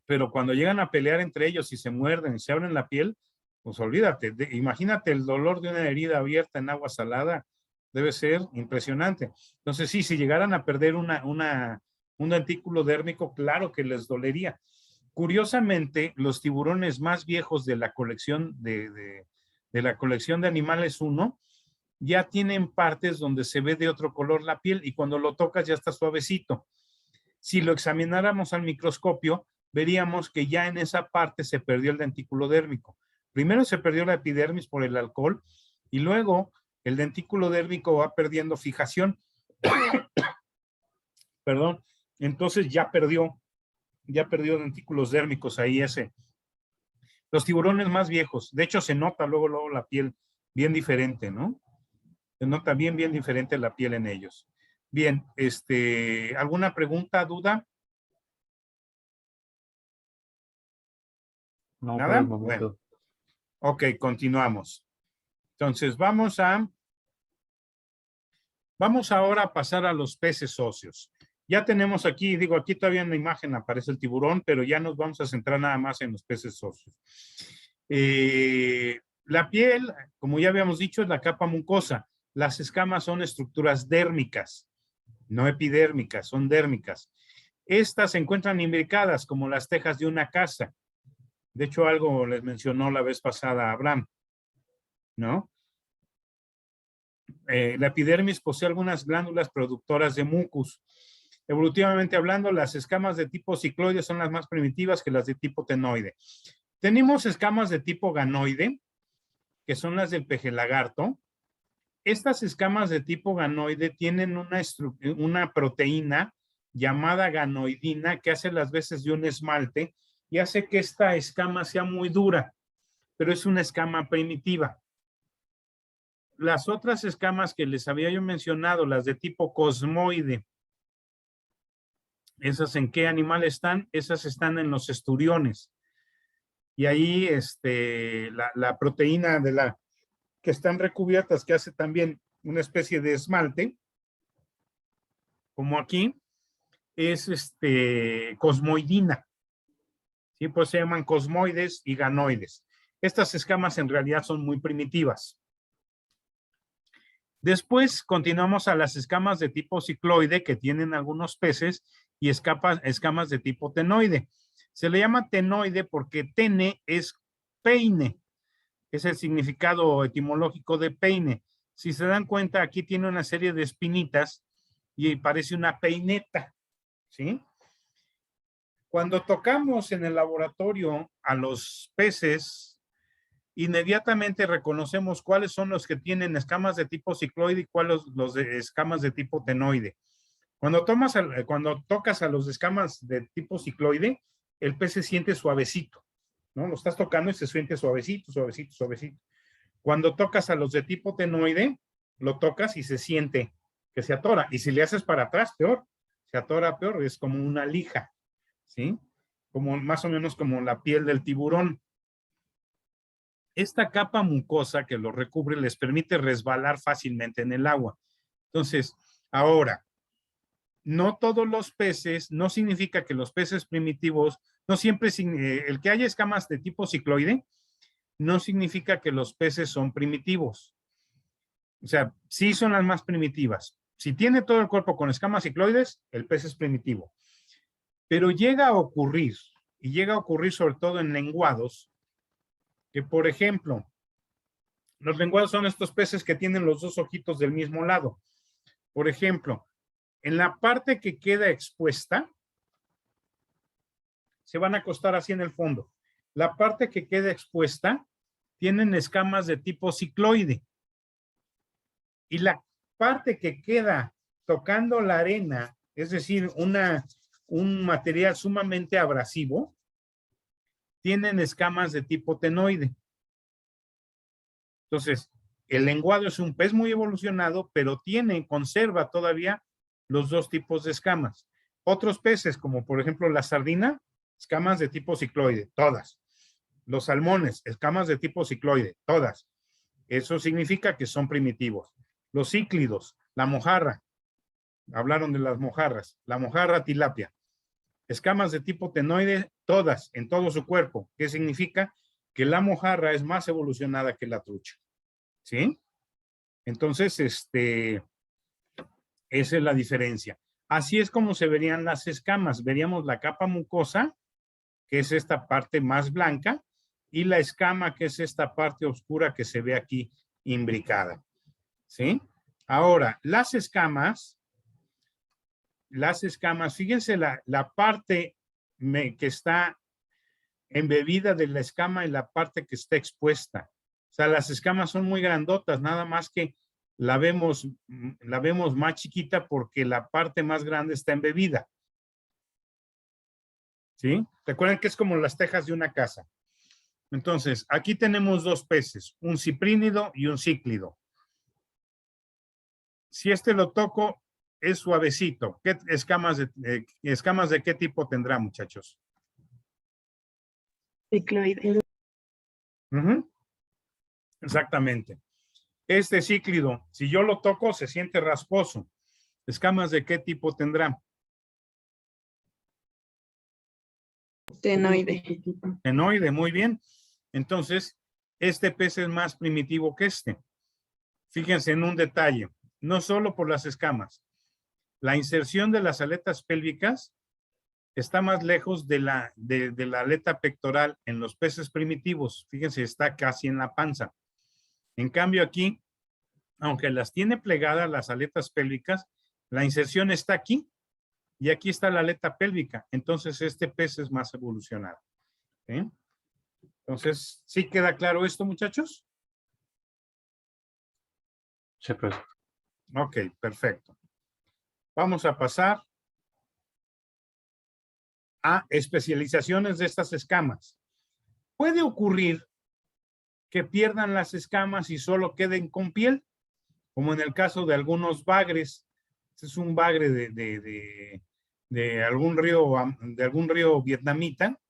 Speaker 1: pero cuando llegan a pelear entre ellos y se muerden y se abren la piel, pues olvídate, imagínate el dolor de una herida abierta en agua salada, debe ser impresionante. Entonces sí, si llegaran a perder un dentículo dérmico, claro que les dolería. Curiosamente, los tiburones más viejos de la colección de la colección de Animales 1 ya tienen partes donde se ve de otro color la piel y cuando lo tocas ya está suavecito. Si lo examináramos al microscopio, veríamos que ya en esa parte se perdió el dentículo dérmico. Primero se perdió la epidermis por el alcohol y luego el dentículo dérmico va perdiendo fijación. Perdón, entonces ya perdió dentículos dérmicos ahí ese. Los tiburones más viejos, de hecho se nota luego la piel bien diferente, ¿no? Se nota bien diferente la piel en ellos. Bien, ¿alguna pregunta, duda?
Speaker 2: No,
Speaker 1: ¿Nada?
Speaker 2: por el momento.
Speaker 1: Bueno. Ok, continuamos. Entonces, vamos ahora a pasar a los peces óseos. Ya tenemos aquí, aquí todavía en la imagen aparece el tiburón, pero ya nos vamos a centrar nada más en los peces óseos. La piel, como ya habíamos dicho, es la capa mucosa. Las escamas son estructuras dérmicas. no epidérmicas, son dérmicas. Estas se encuentran imbricadas como las tejas de una casa. De hecho, algo les mencionó la vez pasada Abraham, ¿no? La epidermis posee algunas glándulas productoras de mucus. Evolutivamente hablando, las escamas de tipo cicloide son las más primitivas que las de tipo tenoide. Tenemos escamas de tipo ganoide, que son las del pejelagarto. Estas escamas de tipo ganoide tienen una proteína llamada ganoidina que hace las veces de un esmalte y hace que esta escama sea muy dura, pero es una escama primitiva. Las otras escamas que les había yo mencionado, las de tipo cosmoide, ¿esas en qué animal están? Esas están en los esturiones. Y ahí la proteína que están recubiertas, que hace también una especie de esmalte, como aquí, es cosmoidina. ¿Sí? Pues se llaman cosmoides y ganoides. Estas escamas en realidad son muy primitivas. Después continuamos a las escamas de tipo cicloide que tienen algunos peces y escamas de tipo tenoide. Se le llama tenoide porque tene es peine. Es el significado etimológico de peine. Si se dan cuenta, aquí tiene una serie de espinitas y parece una peineta, ¿sí? Cuando tocamos en el laboratorio a los peces, inmediatamente reconocemos cuáles son los que tienen escamas de tipo cicloide y cuáles los de escamas de tipo tenoide. Cuando tocas a los escamas de tipo cicloide, el pez se siente suavecito, ¿no? Lo estás tocando y se siente suavecito, suavecito, suavecito. Cuando tocas a los de tipo tenoide, lo tocas y se siente que se atora. Y si le haces para atrás, peor. Se atora peor, es como una lija, ¿sí? Como más o menos como la piel del tiburón. Esta capa mucosa que lo recubre les permite resbalar fácilmente en el agua. Entonces, ahora, no todos los peces, no significa que los peces primitivos, no siempre, el que haya escamas de tipo cicloide, no significa que los peces son primitivos. O sea, sí son las más primitivas. Si tiene todo el cuerpo con escamas cicloides, el pez es primitivo. Pero llega a ocurrir, y llega a ocurrir sobre todo en lenguados, que por ejemplo, los lenguados son estos peces que tienen los dos ojitos del mismo lado. Por ejemplo, en la parte que queda expuesta, se van a acostar así en el fondo. La parte que queda expuesta tienen escamas de tipo cicloide. Y la parte que queda tocando la arena, es decir, un material sumamente abrasivo, tienen escamas de tipo tenoide. Entonces, el lenguado es un pez muy evolucionado, pero conserva todavía los dos tipos de escamas. Otros peces, como por ejemplo la sardina, escamas de tipo cicloide, todas. Los salmones, escamas de tipo cicloide, todas. Eso significa que son primitivos. Los cíclidos, la mojarra, hablaron de las mojarras, la mojarra tilapia, escamas de tipo tenoide, todas, en todo su cuerpo. ¿Qué significa? Que la mojarra es más evolucionada que la trucha. ¿Sí? Entonces, esa es la diferencia. Así es como se verían las escamas. Veríamos la capa mucosa, que es esta parte más blanca, y la escama, que es esta parte oscura que se ve aquí imbricada. ¿Sí? Ahora, las escamas, fíjense la parte que está embebida de la escama y la parte que está expuesta. O sea, las escamas son muy grandotas, nada más que la vemos más chiquita porque la parte más grande está embebida. ¿Sí? Recuerden que es como las tejas de una casa. Entonces, aquí tenemos dos peces, un ciprínido y un cíclido. Si lo toco, es suavecito. ¿Qué escamas de qué tipo tendrá, muchachos?
Speaker 3: Cicloide.
Speaker 1: Exactamente. Este cíclido, si yo lo toco, se siente rasposo. ¿Escamas de qué tipo tendrá?
Speaker 3: Tenoide.
Speaker 1: Tenoide, muy bien. Entonces, este pez es más primitivo que este. Fíjense en un detalle, no solo por las escamas. la inserción de las aletas pélvicas está más lejos de la aleta pectoral en los peces primitivos. Fíjense, está casi en la panza. En cambio aquí, aunque las tiene plegadas las aletas pélvicas, la inserción está aquí y aquí está la aleta pélvica. Entonces este pez es más evolucionado. ¿Sí? Entonces, ¿sí queda claro esto, muchachos?
Speaker 2: Sí, pues.
Speaker 1: Ok, perfecto. Vamos a pasar a especializaciones de estas escamas. Puede ocurrir que pierdan las escamas y solo queden con piel, como en el caso de algunos bagres. Este es un bagre de algún río vietnamita.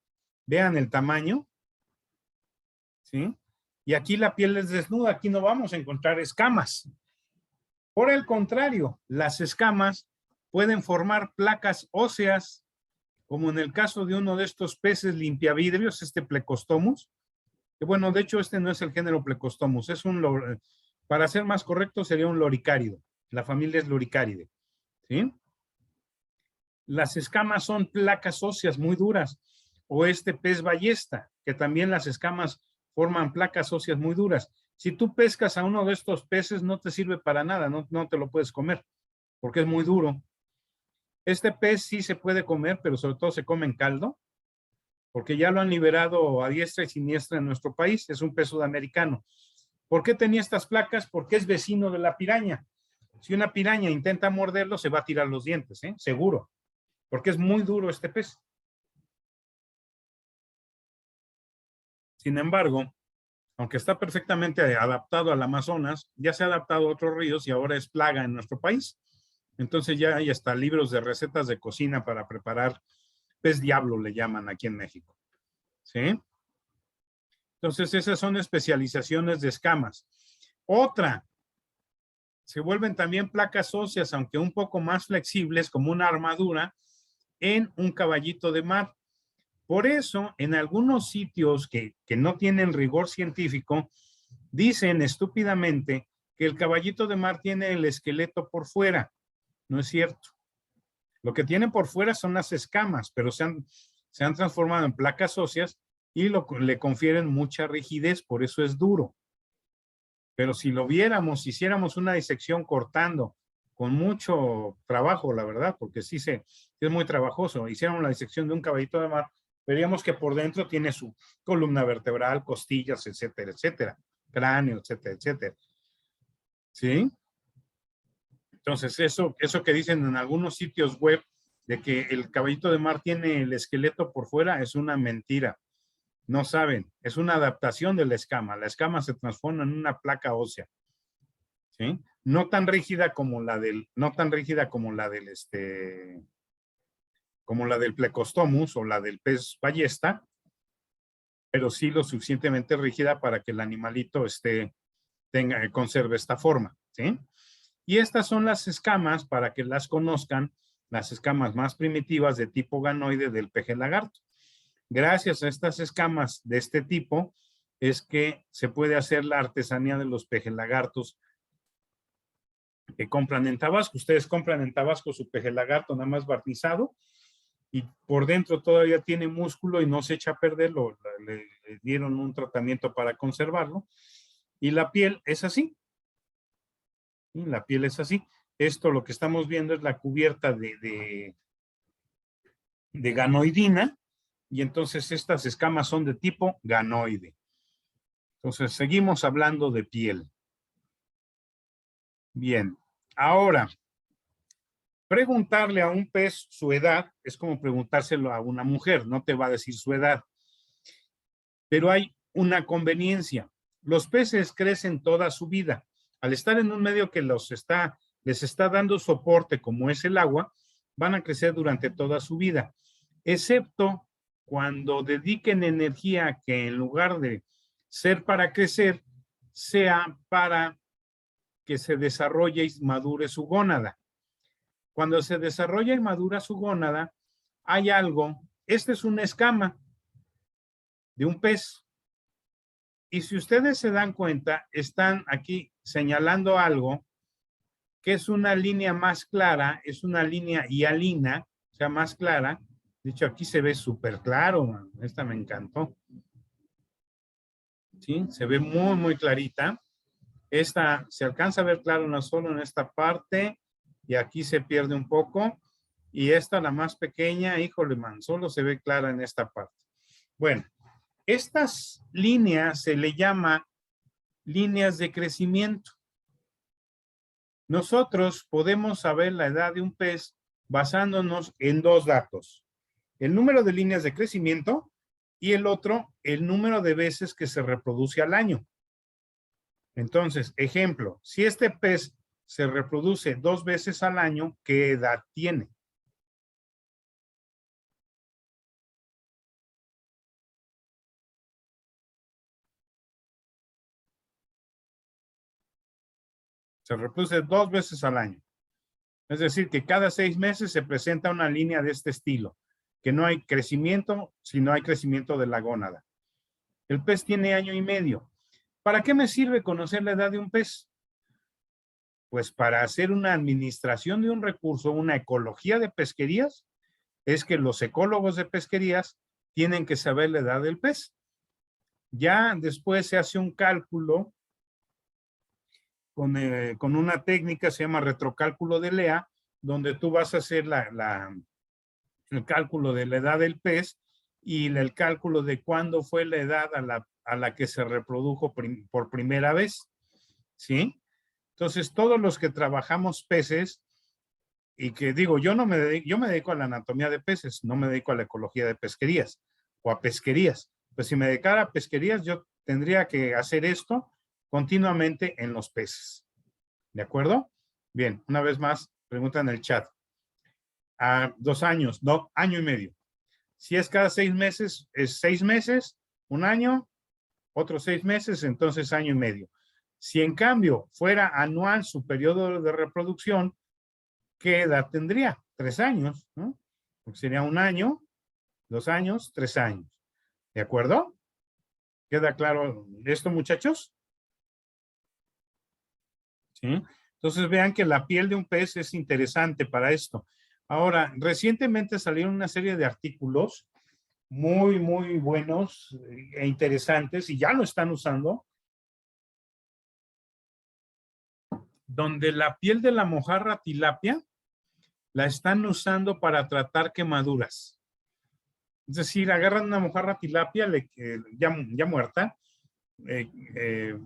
Speaker 1: Vean el tamaño. ¿Sí? Y aquí la piel es desnuda, aquí no vamos a encontrar escamas. Por el contrario, las escamas pueden formar placas óseas, como en el caso de uno de estos peces limpiavidrios, este Plecostomus, que bueno, de hecho este no es el género Plecostomus, es para ser más correcto sería un loricárido, la familia es loricáridae, ¿sí? Las escamas son placas óseas muy duras, o este pez ballesta, que también las escamas forman placas óseas muy duras. Si tú pescas a uno de estos peces, no te sirve para nada, no te lo puedes comer, porque es muy duro. Este pez sí se puede comer, pero sobre todo se come en caldo, porque ya lo han liberado a diestra y siniestra en nuestro país, es un pez sudamericano. ¿Por qué tenía estas placas? Porque es vecino de la piraña. Si una piraña intenta morderlo, se va a tirar los dientes, seguro, porque es muy duro este pez. Sin embargo, aunque está perfectamente adaptado al Amazonas, ya se ha adaptado a otros ríos y ahora es plaga en nuestro país. Entonces ya hay hasta libros de recetas de cocina para preparar pez diablo, le llaman aquí en México. ¿Sí? Entonces esas son especializaciones de escamas. Otra, se vuelven también placas óseas, aunque un poco más flexibles, como una armadura, en un caballito de mar. Por eso, en algunos sitios que no tienen rigor científico, dicen estúpidamente que el caballito de mar tiene el esqueleto por fuera. No es cierto. Lo que tiene por fuera son las escamas, pero se han transformado en placas óseas y le confieren mucha rigidez, por eso es duro. Pero si lo viéramos, hiciéramos una disección cortando, con mucho trabajo, la verdad, porque sí es muy trabajoso, hiciéramos la disección de un caballito de mar, veríamos que por dentro tiene su columna vertebral, costillas, etcétera, etcétera, cráneo, etcétera, etcétera. ¿Sí? Entonces, eso que dicen en algunos sitios web de que el caballito de mar tiene el esqueleto por fuera es una mentira. No saben, es una adaptación de la escama. La escama se transforma en una placa ósea. ¿Sí? No tan rígida como la del Plecostomus o la del pez ballesta, pero sí lo suficientemente rígida para que el animalito conserve esta forma. ¿Sí? Y estas son las escamas, para que las conozcan, las escamas más primitivas de tipo ganoide del peje lagarto. Gracias a estas escamas de este tipo es que se puede hacer la artesanía de los peje lagartos que compran en Tabasco. Ustedes compran en Tabasco su peje lagarto nada más barnizado y por dentro todavía tiene músculo y no se echa a perder, le dieron un tratamiento para conservarlo y la piel es así. Y la piel es así. Esto lo que estamos viendo es la cubierta de ganoidina y entonces estas escamas son de tipo ganoide. Entonces seguimos hablando de piel. Bien, ahora, preguntarle a un pez su edad es como preguntárselo a una mujer, no te va a decir su edad. Pero hay una conveniencia. Los peces crecen toda su vida. Al estar en un medio que les está dando soporte, como es el agua, van a crecer durante toda su vida, excepto cuando dediquen energía que en lugar de ser para crecer, sea para que se desarrolle y madure su gónada. Cuando se desarrolla y madura su gónada, hay algo, esta es una escama de un pez. Y si ustedes se dan cuenta, están aquí señalando algo que es una línea más clara, es una línea hialina, o sea, más clara. De hecho, aquí se ve súper claro, man. Esta me encantó. ¿Sí? Se ve muy, muy clarita. Esta se alcanza a ver claro no solo en esta parte y aquí se pierde un poco. Y esta, la más pequeña, híjole, man, solo se ve clara en esta parte. Bueno, estas líneas se le llama líneas de crecimiento. Nosotros podemos saber la edad de un pez basándonos en dos datos. El número de líneas de crecimiento y el otro, el número de veces que se reproduce al año. Entonces, ejemplo, si este pez se reproduce 2 veces al año, ¿qué edad tiene? Se reproduce 2 veces al año. Es decir, que cada 6 meses se presenta una línea de este estilo, que no hay crecimiento, sino hay crecimiento de la gónada. El pez tiene 1 año y medio. ¿Para qué me sirve conocer la edad de un pez? Pues para hacer una administración de un recurso, una ecología de pesquerías, es que los ecólogos de pesquerías tienen que saber la edad del pez. Ya después se hace un cálculo con una técnica, se llama retrocálculo de Lea, donde tú vas a hacer el cálculo de la edad del pez y el cálculo de cuándo fue la edad a la que se reprodujo por primera vez, ¿sí? Entonces, todos los que trabajamos peces, y que digo, yo me dedico a la anatomía de peces, no me dedico a la ecología de pesquerías o a pesquerías. Pues si me dedicara a pesquerías, yo tendría que hacer esto continuamente en los peces. ¿De acuerdo? Bien, una vez más, pregunta en el chat. A 2 años, no, 1 año y medio. Si es cada 6 meses, es 6 meses, 1 año, otros 6 meses, entonces 1 año y medio. Si en cambio fuera anual su periodo de reproducción, ¿qué edad tendría? 3 años, ¿no? Porque sería 1 año, 2 años, 3 años. ¿De acuerdo? ¿Queda claro esto, muchachos? ¿Sí? Entonces vean que la piel de un pez es interesante para esto. Ahora, recientemente salieron una serie de artículos muy, muy buenos e interesantes y ya lo están usando, donde la piel de la mojarra tilapia la están usando para tratar quemaduras. Es decir, agarran una mojarra tilapia ya muerta, que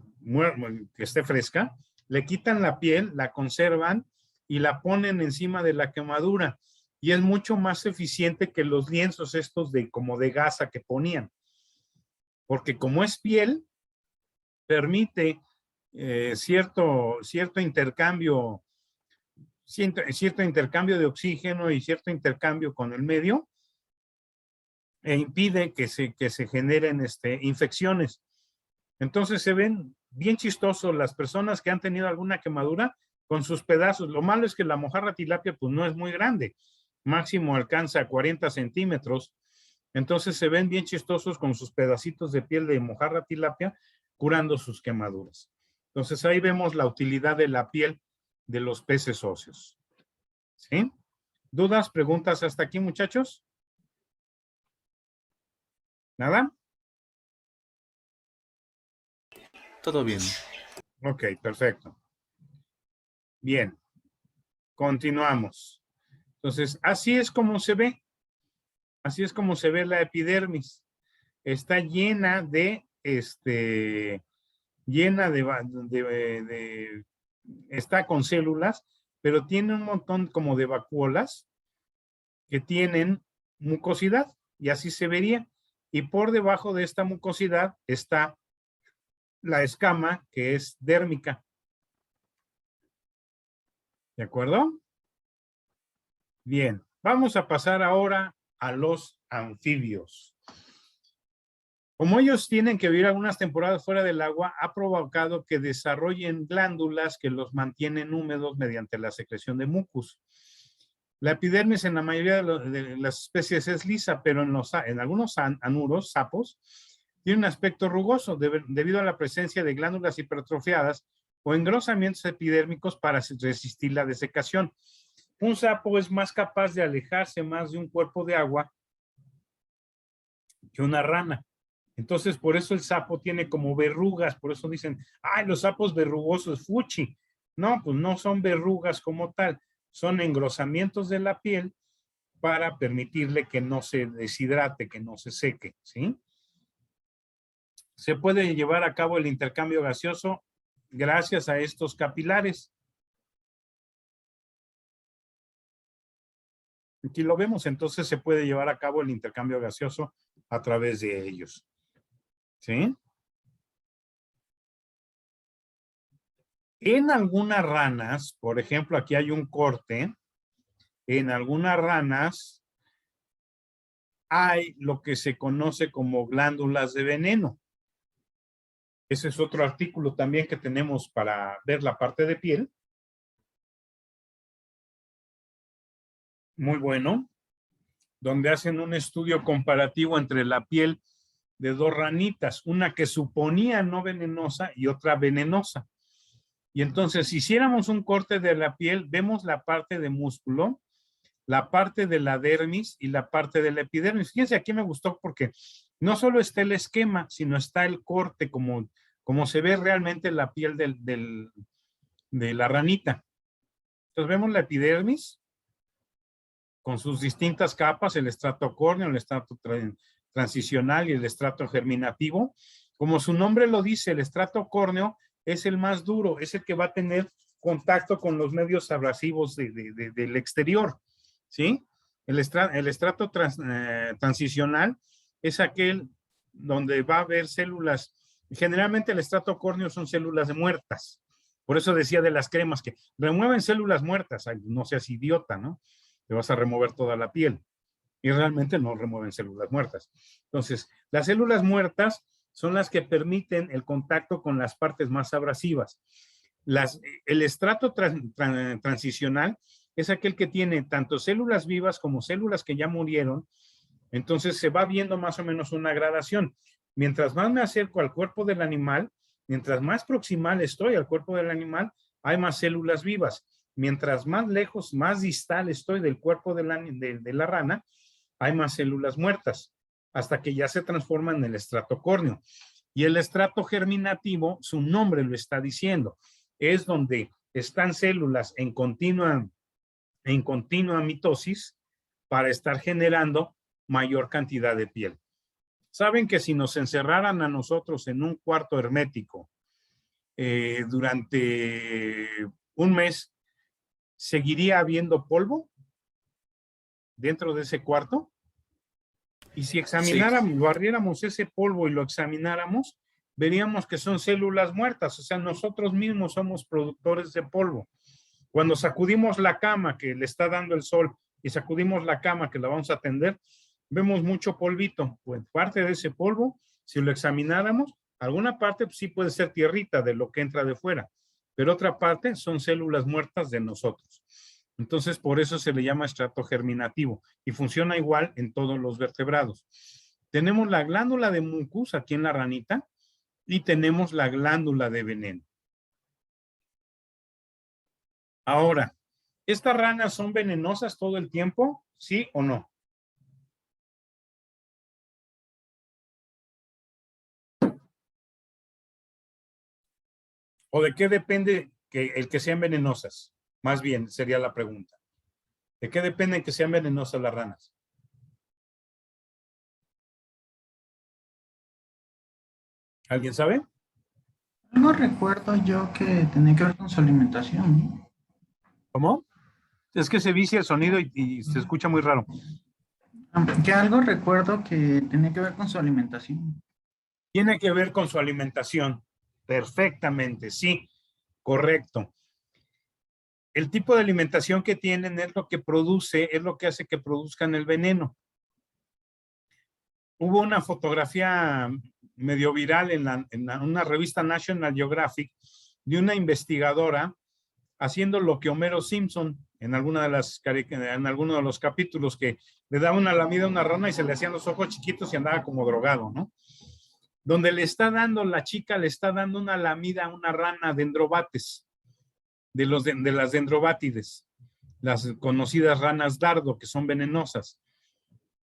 Speaker 1: esté fresca, le quitan la piel, la conservan y la ponen encima de la quemadura. Y es mucho más eficiente que los lienzos estos como de gasa que ponían. Porque como es piel, permite cierto intercambio de oxígeno y cierto intercambio con el medio e impide que se generen infecciones. Entonces se ven bien chistosos las personas que han tenido alguna quemadura con sus pedazos. Lo malo es que la mojarra tilapia pues no es muy grande, máximo alcanza 40 centímetros. Entonces se ven bien chistosos con sus pedacitos de piel de mojarra tilapia curando sus quemaduras. Entonces ahí vemos la utilidad de la piel de los peces óseos. ¿Sí? ¿Dudas, preguntas hasta aquí, muchachos? ¿Nada?
Speaker 4: Todo bien.
Speaker 1: Ok, perfecto. Bien. Continuamos. Entonces, así es como se ve. Así es como se ve la epidermis. Está llena está con células, pero tiene un montón como de vacuolas que tienen mucosidad y así se vería. Y por debajo de esta mucosidad está la escama que es dérmica. ¿De acuerdo? Bien, vamos a pasar ahora a los anfibios. Como ellos tienen que vivir algunas temporadas fuera del agua, ha provocado que desarrollen glándulas que los mantienen húmedos mediante la secreción de mucus. La epidermis en la mayoría de las especies es lisa, pero en algunos anuros, sapos, tiene un aspecto rugoso debido a la presencia de glándulas hipertrofiadas o engrosamientos epidérmicos para resistir la desecación. Un sapo es más capaz de alejarse más de un cuerpo de agua que una rana. Entonces, por eso el sapo tiene como verrugas, por eso dicen, ay, los sapos verrugosos, fuchi. No, pues no son verrugas como tal, son engrosamientos de la piel para permitirle que no se deshidrate, que no se seque, ¿sí? Se puede llevar a cabo el intercambio gaseoso gracias a estos capilares. Aquí lo vemos, entonces se puede llevar a cabo el intercambio gaseoso a través de ellos. ¿Sí? En algunas ranas, por ejemplo, aquí hay un corte, en algunas ranas hay lo que se conoce como glándulas de veneno. Ese es otro artículo también que tenemos para ver la parte de piel. Muy bueno, donde hacen un estudio comparativo entre la piel de dos ranitas, una que suponía no venenosa y otra venenosa. Y entonces, si hiciéramos un corte de la piel, vemos la parte de músculo, la parte de la dermis y la parte de la epidermis. Fíjense, aquí me gustó porque no solo está el esquema, sino está el corte, como se ve realmente la piel de la ranita. Entonces vemos la epidermis con sus distintas capas, el estrato córneo, el estrato transicional y el estrato germinativo. Como su nombre lo dice, el estrato córneo es el más duro, es el que va a tener contacto con los medios abrasivos del exterior, ¿sí? El estrato transicional es aquel donde va a haber células, generalmente el estrato córneo son células muertas, por eso decía de las cremas que remueven células muertas. Ay, no seas idiota, ¿no? Te vas a remover toda la piel y realmente no remueven células muertas. Entonces, las células muertas son las que permiten el contacto con las partes más abrasivas. El estrato transicional es aquel que tiene tanto células vivas como células que ya murieron. Entonces se va viendo más o menos una gradación. Mientras más me acerco al cuerpo del animal, mientras más proximal estoy al cuerpo del animal, hay más células vivas. Mientras más lejos, más distal estoy del cuerpo de la rana, hay más células muertas, hasta que ya se transforma en el estrato córneo. Y el estrato germinativo, su nombre lo está diciendo, es donde están células en continua mitosis para estar generando mayor cantidad de piel. Saben que si nos encerraran a nosotros en un cuarto hermético durante un mes, ¿seguiría habiendo polvo dentro de ese cuarto? Y si examináramos, sí, barriéramos ese polvo y lo examináramos, veríamos que son células muertas, o sea, nosotros mismos somos productores de polvo. Cuando sacudimos la cama que le está dando el sol y sacudimos la cama que la vamos a tender, vemos mucho polvito. Pues parte de ese polvo, si lo examináramos, alguna parte pues, sí puede ser tierrita de lo que entra de fuera, pero otra parte son células muertas de nosotros. Entonces, por eso se le llama estrato germinativo y funciona igual en todos los vertebrados. Tenemos la glándula de mucus aquí en la ranita y tenemos la glándula de veneno. Ahora, ¿estas ranas son venenosas todo el tiempo? ¿Sí o no? ¿O de qué depende el que sean venenosas? Más bien, sería la pregunta. ¿De qué depende que sean venenosas las ranas? ¿Alguien sabe?
Speaker 5: Algo recuerdo yo que tenía que ver con su alimentación, ¿no?
Speaker 1: ¿Cómo? Es que se vicia el sonido y se escucha muy raro.
Speaker 5: Que algo recuerdo que tenía que ver con su alimentación.
Speaker 1: Tiene que ver con su alimentación. Perfectamente, sí, correcto. El tipo de alimentación que tienen es lo que produce, es lo que hace que produzcan el veneno. Hubo una fotografía medio viral en una revista National Geographic de una investigadora haciendo lo que Homero Simpson en alguno de los capítulos, que le daba una lamida a una rana y se le hacían los ojos chiquitos y andaba como drogado, ¿no? donde le está dando, la chica le está dando una lamida a una rana dendrobates, de las dendrobátides, las conocidas ranas dardo, que son venenosas.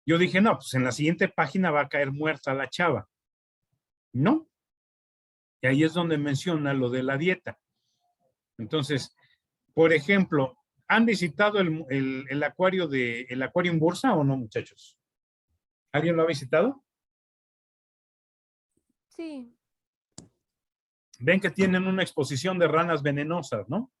Speaker 1: Yo dije, no, pues en la siguiente página va a caer muerta la chava. No. Y ahí es donde menciona lo de la dieta. Entonces, por ejemplo, ¿han visitado el acuario el Aquarium Bursa o no, muchachos? ¿Alguien lo ha visitado?
Speaker 6: Sí.
Speaker 1: Ven que tienen una exposición de ranas venenosas, ¿no?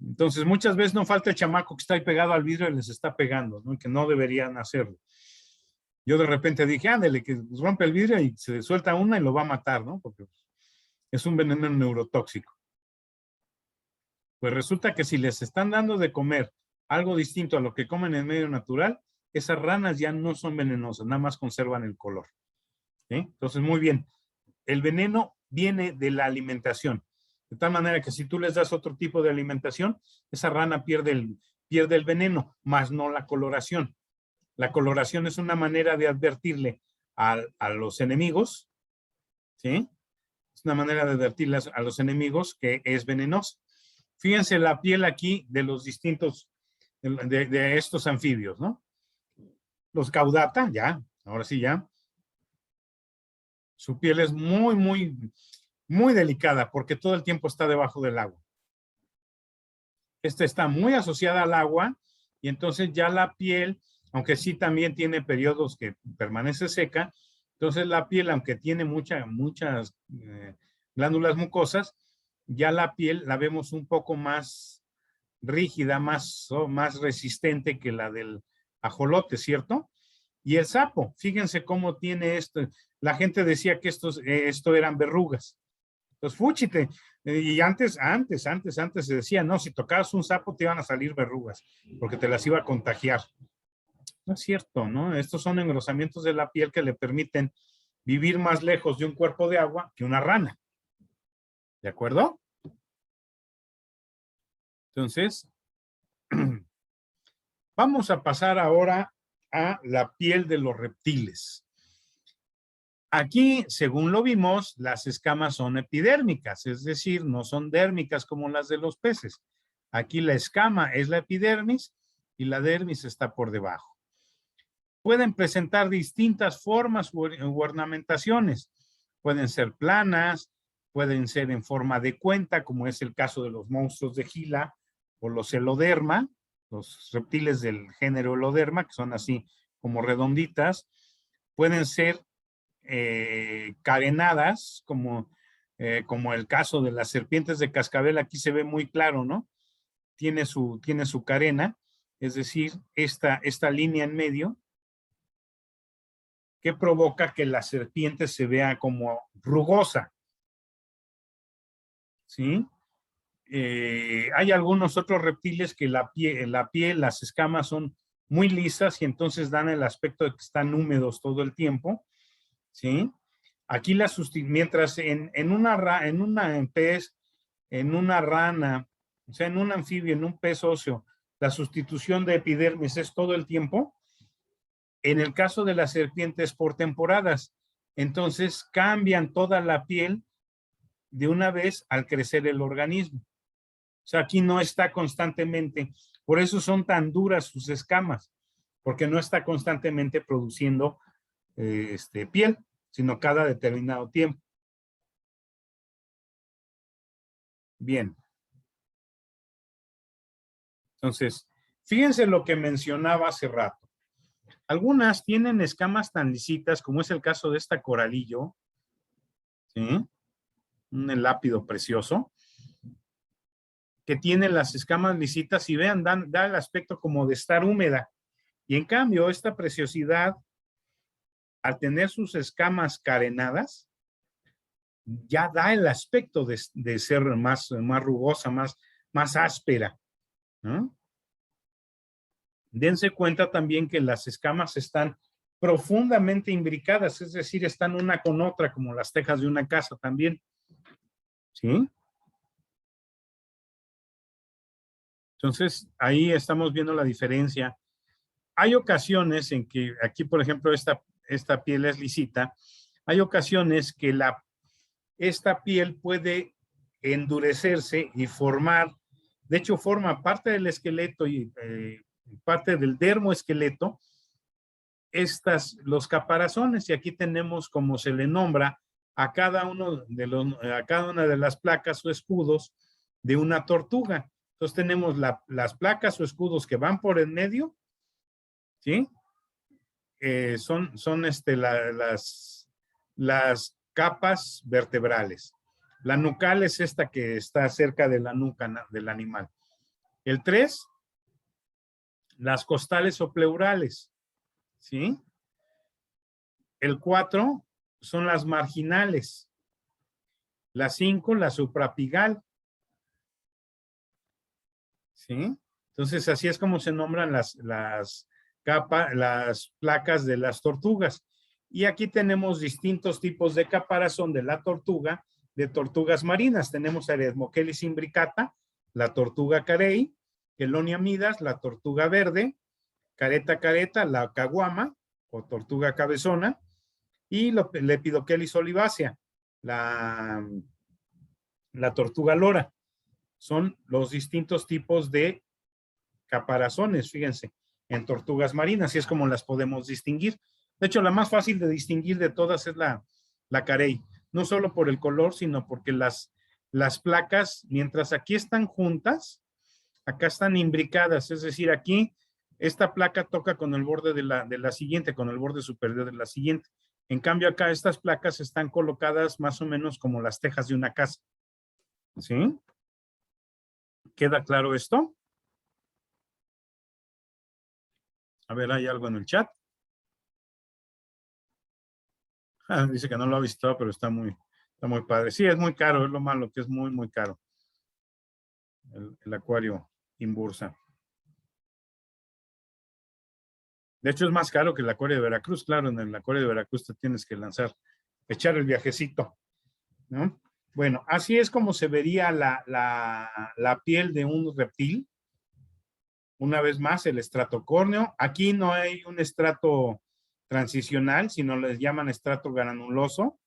Speaker 1: Entonces, muchas veces no falta el chamaco que está ahí pegado al vidrio y les está pegando, ¿no? Que no deberían hacerlo. Yo de repente dije, ándale, que rompe el vidrio y se suelta una y lo va a matar, ¿no? Porque es un veneno neurotóxico. Pues resulta que si les están dando de comer algo distinto a lo que comen en medio natural, esas ranas ya no son venenosas, nada más conservan el color. ¿Sí? Entonces, muy bien. El veneno viene de la alimentación. De tal manera que si tú les das otro tipo de alimentación, esa rana pierde el veneno, más no la coloración. La coloración es una manera de advertirle a los enemigos, ¿sí? Es una manera de advertirle a los enemigos que es venenoso. Fíjense la piel aquí de los distintos, de estos anfibios, ¿no? Los caudata, ya, ahora sí ya. Su piel es muy, muy, muy delicada porque todo el tiempo está debajo del agua. Esta está muy asociada al agua y entonces ya la piel, aunque sí también tiene periodos que permanece seca, entonces la piel, aunque tiene muchas glándulas mucosas, ya la piel la vemos un poco más rígida, más resistente que la del ajolote, ¿cierto? Y el sapo, fíjense cómo tiene esto. La gente decía que esto eran verrugas. Entonces, fúchite. Y antes se decía, no, si tocabas un sapo te iban a salir verrugas, porque te las iba a contagiar. No es cierto, ¿no? Estos son engrosamientos de la piel que le permiten vivir más lejos de un cuerpo de agua que una rana. ¿De acuerdo? Entonces, vamos a pasar ahora a la piel de los reptiles. Aquí, según lo vimos, las escamas son epidérmicas, es decir, no son dérmicas como las de los peces. Aquí la escama es la epidermis y la dermis está por debajo. Pueden presentar distintas formas u ornamentaciones. Pueden ser planas, pueden ser en forma de cuenta, como es el caso de los monstruos de Gila o los Heloderma, los reptiles del género Heloderma, que son así como redonditas. Pueden ser carenadas, como el caso de las serpientes de cascabel. Aquí se ve muy claro, ¿no? Tiene su carena, es decir, esta línea en medio, que provoca que la serpiente se vea como rugosa, ¿sí? Hay algunos otros reptiles que la piel, las escamas son muy lisas y entonces dan el aspecto de que están húmedos todo el tiempo, ¿sí? Aquí mientras en un pez, en una rana, o sea, en un anfibio, en un pez óseo, la sustitución de epidermis es todo el tiempo. En el caso de las serpientes por temporadas, entonces cambian toda la piel de una vez al crecer el organismo. O sea, aquí no está constantemente, por eso son tan duras sus escamas, porque no está constantemente produciendo piel, sino cada determinado tiempo. Bien. Entonces, fíjense lo que mencionaba hace rato. Algunas tienen escamas tan lisitas, como es el caso de esta coralillo, ¿sí? Un lápido precioso, que tiene las escamas lisitas y vean, da el aspecto como de estar húmeda. Y en cambio, esta preciosidad, al tener sus escamas carenadas, ya da el aspecto de ser más rugosa, más áspera, ¿no? Dense cuenta también que las escamas están profundamente imbricadas, es decir, están una con otra, como las tejas de una casa también, ¿sí? Entonces, ahí estamos viendo la diferencia. Hay ocasiones en que aquí, por ejemplo, esta piel es lisita, hay ocasiones que esta piel puede endurecerse y formar, de hecho forma parte del esqueleto y parte del dermoesqueleto, los caparazones, y aquí tenemos como se le nombra a cada una de las placas o escudos de una tortuga. Entonces tenemos las placas o escudos que van por el medio, ¿sí? Son las capas vertebrales. La nucal es esta que está cerca de la nuca del animal. El 3, las costales o pleurales, ¿sí? El 4 son las marginales. La 5, la suprapigal, ¿sí? Entonces, así es como se nombran las placas de las tortugas. Y aquí tenemos distintos tipos de caparazón de la tortuga, de tortugas marinas. Tenemos a Eretmochelis imbricata, la tortuga carey, Chelonia midas, la tortuga verde, careta, la caguama, o tortuga cabezona, y Lepidochelis olivácea, la tortuga lora. Son los distintos tipos de caparazones, fíjense, en tortugas marinas, y es como las podemos distinguir. De hecho, la más fácil de distinguir de todas es la carey, no solo por el color, sino porque las placas, mientras aquí están juntas, acá están imbricadas, es decir, aquí esta placa toca con el borde de la siguiente, con el borde superior de la siguiente. En cambio, acá estas placas están colocadas más o menos como las tejas de una casa. ¿Sí? ¿Queda claro esto? A ver, ¿hay algo en el chat? Dice que no lo ha visitado, pero está muy padre. Sí, es muy caro, es lo malo, que es muy, muy caro. El acuario Imbursa. De hecho, es más caro que el acuario de Veracruz. Claro, en el acuario de Veracruz te tienes que echar el viajecito, ¿no? Bueno, así es como se vería la piel de un reptil. Una vez más, el estrato córneo. Aquí no hay un estrato transicional, sino les llaman estrato granuloso,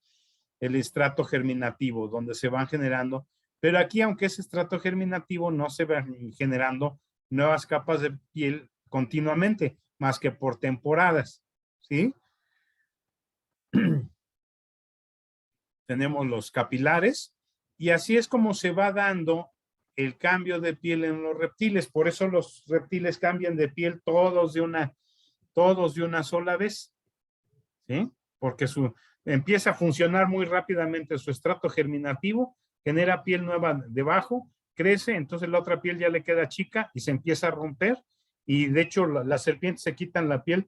Speaker 1: el estrato germinativo, donde se van generando. Pero aquí, aunque es estrato germinativo, no se van generando nuevas capas de piel continuamente, más que por temporadas, ¿sí? Tenemos los capilares, y así es como se va dando el cambio de piel en los reptiles. Por eso los reptiles cambian de piel todos de una sola vez, ¿sí? Porque empieza a funcionar muy rápidamente su estrato germinativo, genera piel nueva debajo, crece, entonces la otra piel ya le queda chica y se empieza a romper, y de hecho las serpientes se quitan la piel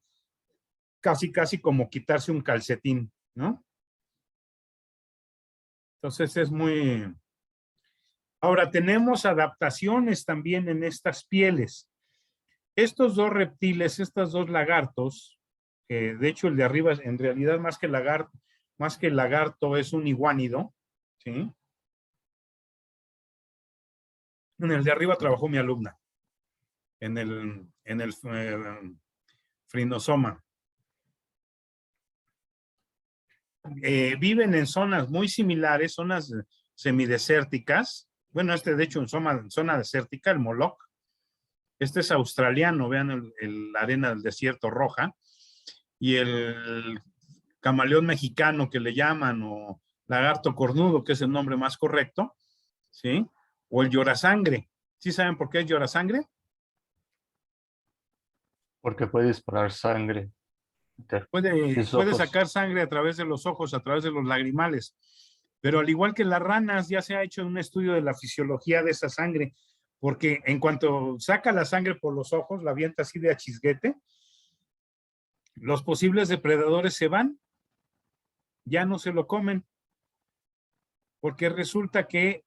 Speaker 1: casi como quitarse un calcetín, ¿no? Entonces es muy... Ahora, tenemos adaptaciones también en estas pieles. Estos dos reptiles, estos dos lagartos, de hecho el de arriba, en realidad más que lagarto es un iguánido, ¿sí? En el de arriba trabajó mi alumna, en el Phrynosoma. Viven en zonas muy similares, zonas semidesérticas. Bueno, de hecho en zona desértica, el Moloch. Este es australiano, vean la arena del desierto roja. Y el camaleón mexicano que le llaman, o lagarto cornudo, que es el nombre más correcto, ¿sí? O el llorasangre. ¿Sí saben por qué es llorasangre?
Speaker 2: Porque puede disparar sangre.
Speaker 1: Puede sacar sangre a través de los ojos, a través de los lagrimales. Pero al igual que las ranas, ya se ha hecho un estudio de la fisiología de esa sangre, porque en cuanto saca la sangre por los ojos, la avienta así de a chisguete, los posibles depredadores se van, ya no se lo comen, porque resulta que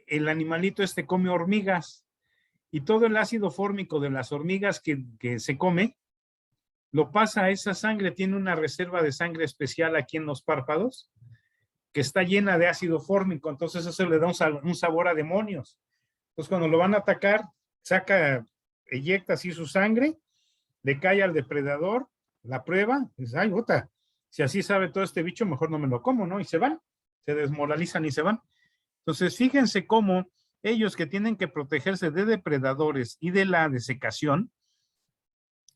Speaker 1: el animalito come hormigas, y todo el ácido fórmico de las hormigas que se come, lo pasa a esa sangre. Tiene una reserva de sangre especial aquí en los párpados, que está llena de ácido fórmico, entonces eso le da un sabor a demonios. Entonces cuando lo van a atacar, eyecta así su sangre, le cae al depredador, la prueba, dice, ay, puta, Si así sabe todo este bicho, mejor no me lo como, ¿no? Y se van, se desmoralizan y se van. Entonces, fíjense cómo ellos que tienen que protegerse de depredadores y de la desecación,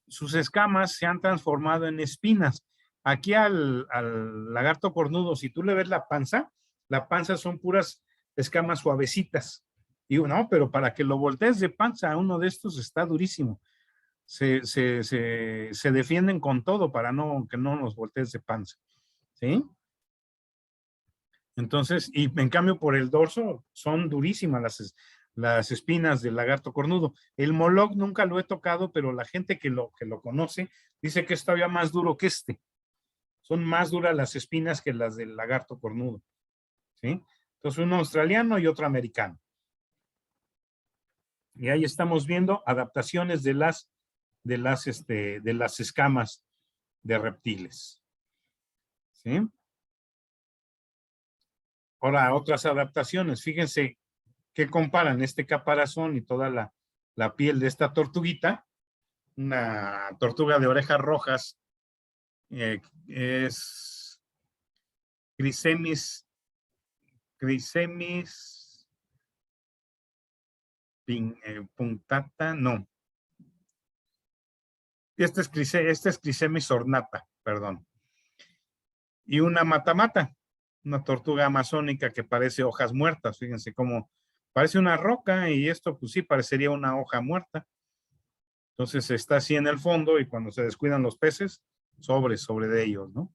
Speaker 1: sus escamas se han transformado en espinas. Aquí al lagarto cornudo, si tú le ves la panza son puras escamas suavecitas. Digo, no, pero para que lo voltees de panza a uno de estos está durísimo. Se defienden con todo para que no los voltees de panza. ¿Sí? Entonces, y en cambio por el dorso son durísimas las espinas del lagarto cornudo. El moloch nunca lo he tocado, pero la gente que lo conoce dice que es todavía más duro que este. Son más duras las espinas que las del lagarto cornudo. ¿Sí? Entonces, uno australiano y otro americano. Y ahí estamos viendo adaptaciones de las escamas de reptiles. ¿Sí? Ahora, otras adaptaciones. Fíjense que comparan este caparazón y toda la piel de esta tortuguita. Una tortuga de orejas rojas. Es Chrysemys punctata, no. Este es Chrysemys ornata, perdón. Y una matamata, una tortuga amazónica que parece hojas muertas. Fíjense cómo parece una roca y esto pues sí parecería una hoja muerta. Entonces está así en el fondo y cuando se descuidan los peces, sobre de ellos, ¿no?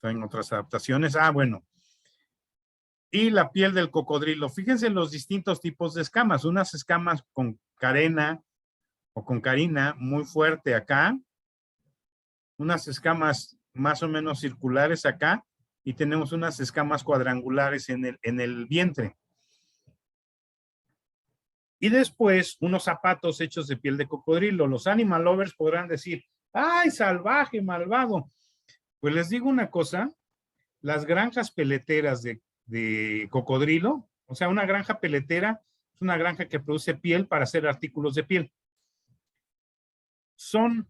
Speaker 1: En otras adaptaciones. Ah, bueno. Y la piel del cocodrilo. Fíjense los distintos tipos de escamas. Unas escamas con carena o con carina muy fuerte acá. Unas escamas más o menos circulares acá. Y tenemos unas escamas cuadrangulares en el vientre. Y después unos zapatos hechos de piel de cocodrilo. Los animal lovers podrán decir, ¡ay, salvaje, malvado! Pues les digo una cosa, las granjas peleteras de cocodrilo, o sea, una granja peletera es una granja que produce piel para hacer artículos de piel. Son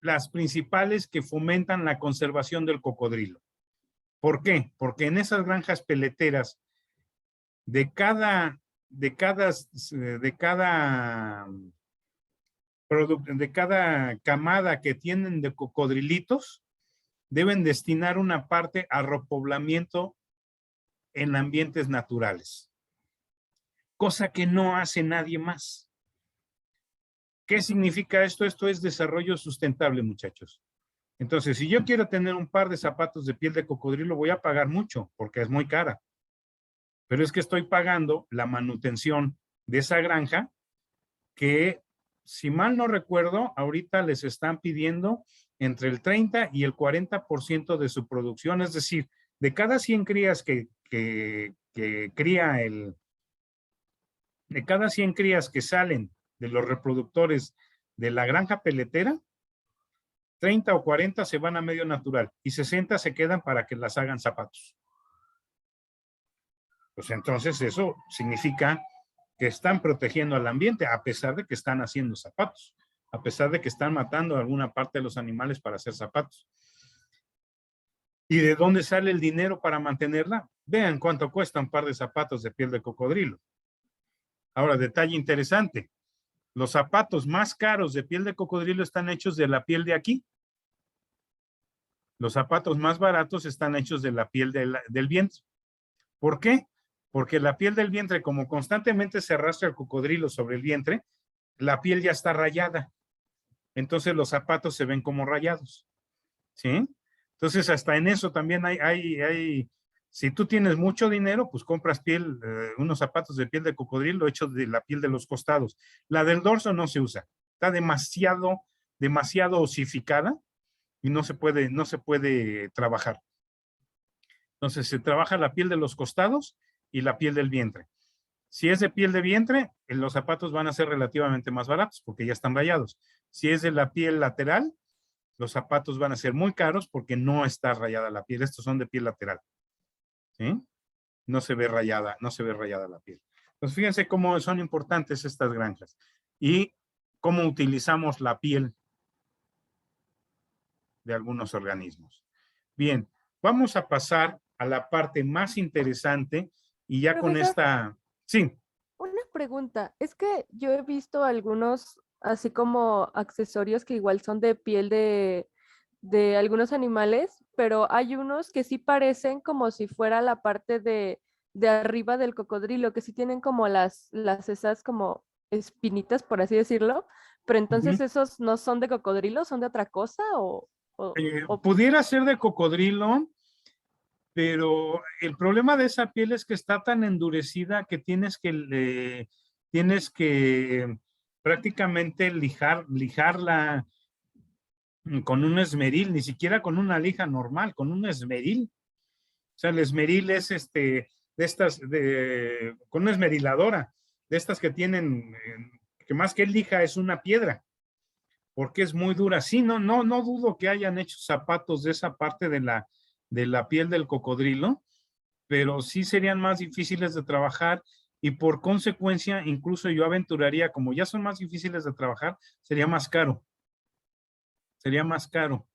Speaker 1: las principales que fomentan la conservación del cocodrilo. ¿Por qué? Porque en esas granjas peleteras, de cada camada que tienen de cocodrilitos, deben destinar una parte a repoblamiento en ambientes naturales, cosa que no hace nadie más. ¿Qué significa esto? Esto es desarrollo sustentable, muchachos. Entonces, si yo quiero tener un par de zapatos de piel de cocodrilo, voy a pagar mucho, porque es muy cara. Pero es que estoy pagando la manutención de esa granja, que, si mal no recuerdo, ahorita les están pidiendo entre el 30 y el 40% de su producción, es decir, de cada 100 crías de cada 100 crías que salen de los reproductores de la granja peletera, 30 o 40 se van a medio natural y 60 se quedan para que las hagan zapatos. Pues entonces eso significa que están protegiendo al ambiente a pesar de que están haciendo zapatos, a pesar de que están matando alguna parte de los animales para hacer zapatos. ¿Y de dónde sale el dinero para mantenerla? Vean cuánto cuesta un par de zapatos de piel de cocodrilo. Ahora, detalle interesante. Los zapatos más caros de piel de cocodrilo están hechos de la piel de aquí. Los zapatos más baratos están hechos de la piel del vientre. ¿Por qué? Porque la piel del vientre, como constantemente se arrastra el cocodrilo sobre el vientre, la piel ya está rayada. Entonces los zapatos se ven como rayados. ¿Sí? Entonces hasta en eso también hay si tú tienes mucho dinero, pues compras unos zapatos de piel de cocodrilo hechos de la piel de los costados. La del dorso no se usa. Está demasiado osificada y no se puede trabajar. Entonces se trabaja la piel de los costados y la piel del vientre. Si es de piel de vientre, los zapatos van a ser relativamente más baratos porque ya están rayados. Si es de la piel lateral, los zapatos van a ser muy caros porque no está rayada la piel. Estos son de piel lateral. ¿Sí? No se ve rayada la piel. Entonces, fíjense cómo son importantes estas granjas. Y cómo utilizamos la piel de algunos organismos. Bien, vamos a pasar a la parte más interesante y ya con
Speaker 6: Profesor.
Speaker 1: esta... Sí,
Speaker 6: Una pregunta, es que yo he visto algunos, así como accesorios que igual son de piel de algunos animales, pero hay unos que sí parecen como si fuera la parte de arriba del cocodrilo, que sí tienen como las esas como espinitas, por así decirlo, pero entonces
Speaker 1: Ujú.
Speaker 6: esos no son de cocodrilo, son de otra cosa o
Speaker 1: pudiera ser de cocodrilo, pero el problema de esa piel es que está tan endurecida que tienes que prácticamente lijarla con un esmeril, ni siquiera con una lija normal, con un esmeril. O sea, el esmeril es con una esmeriladora, de estas que tienen, que más que lija es una piedra, porque es muy dura. Sí, no dudo que hayan hecho zapatos de esa parte de la piel del cocodrilo, pero sí serían más difíciles de trabajar y por consecuencia, incluso yo aventuraría, como ya son más difíciles de trabajar, sería más caro. Sería más caro,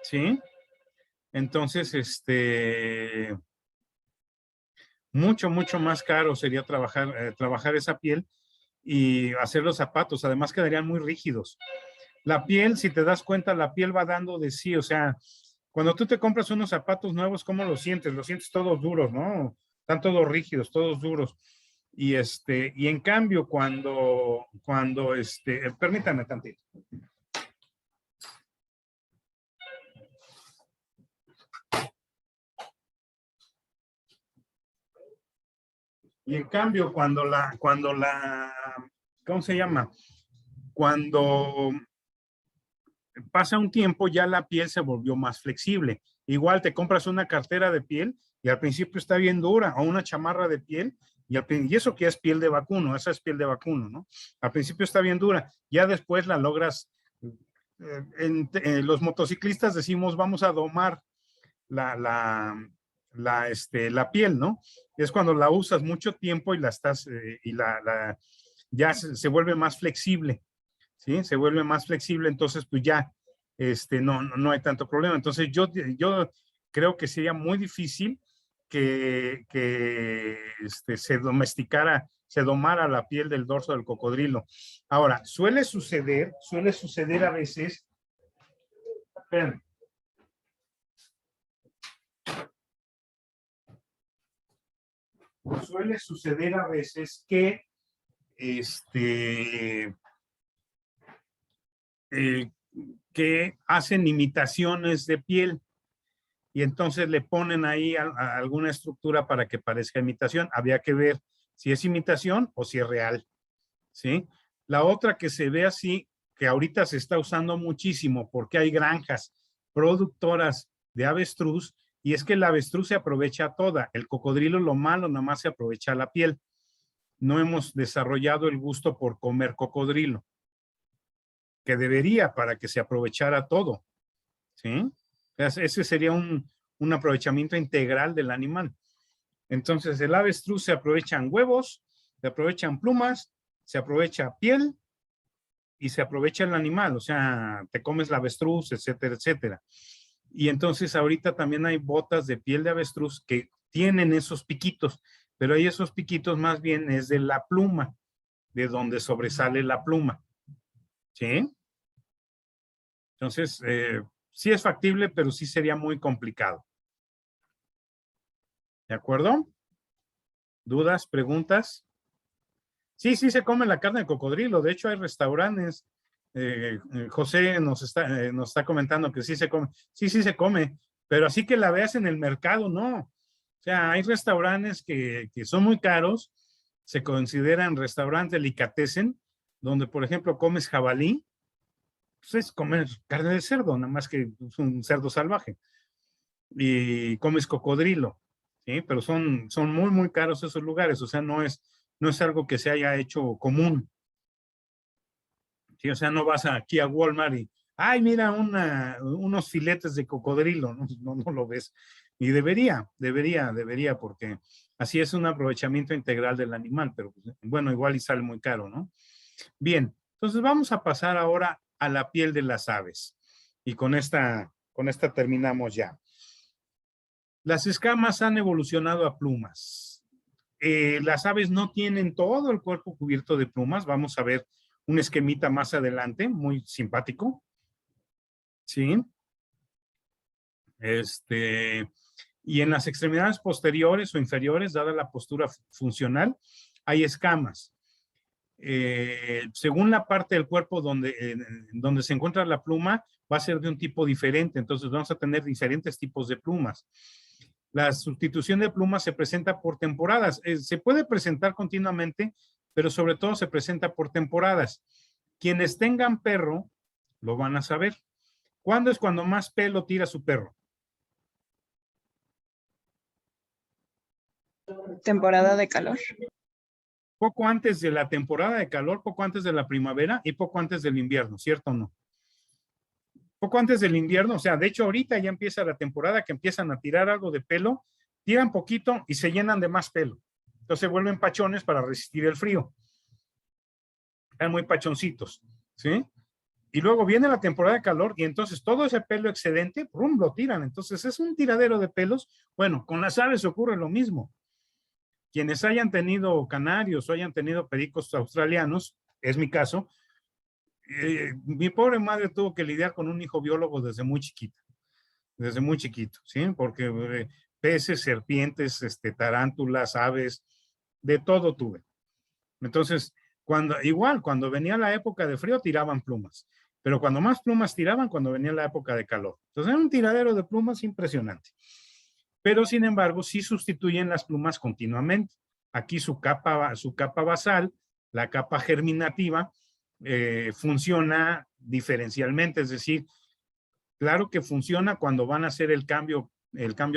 Speaker 1: ¿sí? Entonces, mucho más caro sería trabajar esa piel y hacer los zapatos. Además, quedarían muy rígidos. La piel, si te das cuenta, la piel va dando de sí. O sea, cuando tú te compras unos zapatos nuevos, ¿cómo los sientes? Los sientes todos duros, ¿no? Están todos rígidos, todos duros. Y en cambio, permítame tantito. Y en cambio, ¿cómo se llama? Cuando pasa un tiempo, ya la piel se volvió más flexible. Igual te compras una cartera de piel y al principio está bien dura, o una chamarra de piel, y eso que es piel de vacuno, esa es piel de vacuno, ¿no? Al principio está bien dura, ya después la logras. Los motociclistas decimos, vamos a domar la piel, ¿no? Es cuando la usas mucho tiempo y ya se vuelve más flexible, ¿sí? Se vuelve más flexible, entonces pues ya no hay tanto problema. Entonces yo creo que sería muy difícil que se domara la piel del dorso del cocodrilo. Ahora, suele suceder a veces, espérame, suele suceder a veces que que hacen imitaciones de piel y entonces le ponen ahí a alguna estructura para que parezca imitación. Habría que ver si es imitación o si es real, ¿sí? La otra que se ve así, que ahorita se está usando muchísimo porque hay granjas productoras de avestruz, y es que el avestruz se aprovecha toda. El cocodrilo, lo malo, nada más se aprovecha la piel. No hemos desarrollado el gusto por comer cocodrilo, que debería para que se aprovechara todo, ¿sí? Ese sería un aprovechamiento integral del animal. Entonces, el avestruz se aprovechan huevos, se aprovechan plumas, se aprovecha piel y se aprovecha el animal, o sea, te comes la avestruz, etcétera, etcétera. Y entonces ahorita también hay botas de piel de avestruz que tienen esos piquitos, pero ahí esos piquitos más bien es de la pluma, de donde sobresale la pluma, ¿sí? Entonces, sí es factible, pero sí sería muy complicado. ¿De acuerdo? ¿Dudas, preguntas? Sí, sí se come la carne de cocodrilo. De hecho, hay restaurantes. José nos está comentando que sí se come. Sí, sí se come, pero así que la veas en el mercado, no. O sea, hay restaurantes que son muy caros, se consideran restaurantes delicatessen, donde, por ejemplo, comes jabalí, pues es comer carne de cerdo, nada más que es un cerdo salvaje. Y comes cocodrilo, ¿sí? Pero son muy caros esos lugares, o sea, no es algo que se haya hecho común. ¿Sí? O sea, no vas aquí a Walmart y, ay, mira, unos filetes de cocodrilo, no lo ves. Y debería, porque así es un aprovechamiento integral del animal, pero bueno, igual y sale muy caro, ¿no? Bien, Entonces vamos a pasar ahora a la piel de las aves. Y con esta terminamos ya. Las escamas han evolucionado a plumas. Las aves no tienen todo el cuerpo cubierto de plumas. Vamos a ver un esquemita más adelante, muy simpático. ¿Sí? Y en las extremidades posteriores o inferiores, dada la postura funcional, hay escamas. Según la parte del cuerpo donde se encuentra la pluma, va a ser de un tipo diferente. Entonces vamos a tener diferentes tipos de plumas. La sustitución de plumas se presenta por temporadas. Se puede presentar continuamente, pero sobre todo se presenta por temporadas. Quienes tengan perro lo van a saber. ¿Cuándo es cuando más pelo tira su perro?
Speaker 3: Temporada de calor.
Speaker 1: Poco antes de la temporada de calor, poco antes de la primavera y poco antes del invierno, ¿cierto o no? Poco antes del invierno, o sea, de hecho ahorita ya empieza la temporada que empiezan a tirar algo de pelo, tiran poquito y se llenan de más pelo. Entonces se vuelven pachones para resistir el frío. Están muy pachoncitos, ¿sí? Y luego viene la temporada de calor y entonces todo ese pelo excedente, ¡prum!, lo tiran. Entonces es un tiradero de pelos. Bueno, con las aves ocurre lo mismo. Quienes hayan tenido canarios o hayan tenido pericos australianos, es mi caso, mi pobre madre tuvo que lidiar con un hijo biólogo desde muy chiquito, ¿sí? Porque peces, serpientes, tarántulas, aves, de todo tuve. Entonces, cuando venía la época de frío, tiraban plumas, pero cuando más plumas tiraban, cuando venía la época de calor. Entonces, era un tiradero de plumas impresionante. Pero, sin embargo, sí sustituyen las plumas continuamente. Aquí su capa basal, la capa germinativa, funciona diferencialmente, es decir, claro que funciona cuando van a hacer el cambio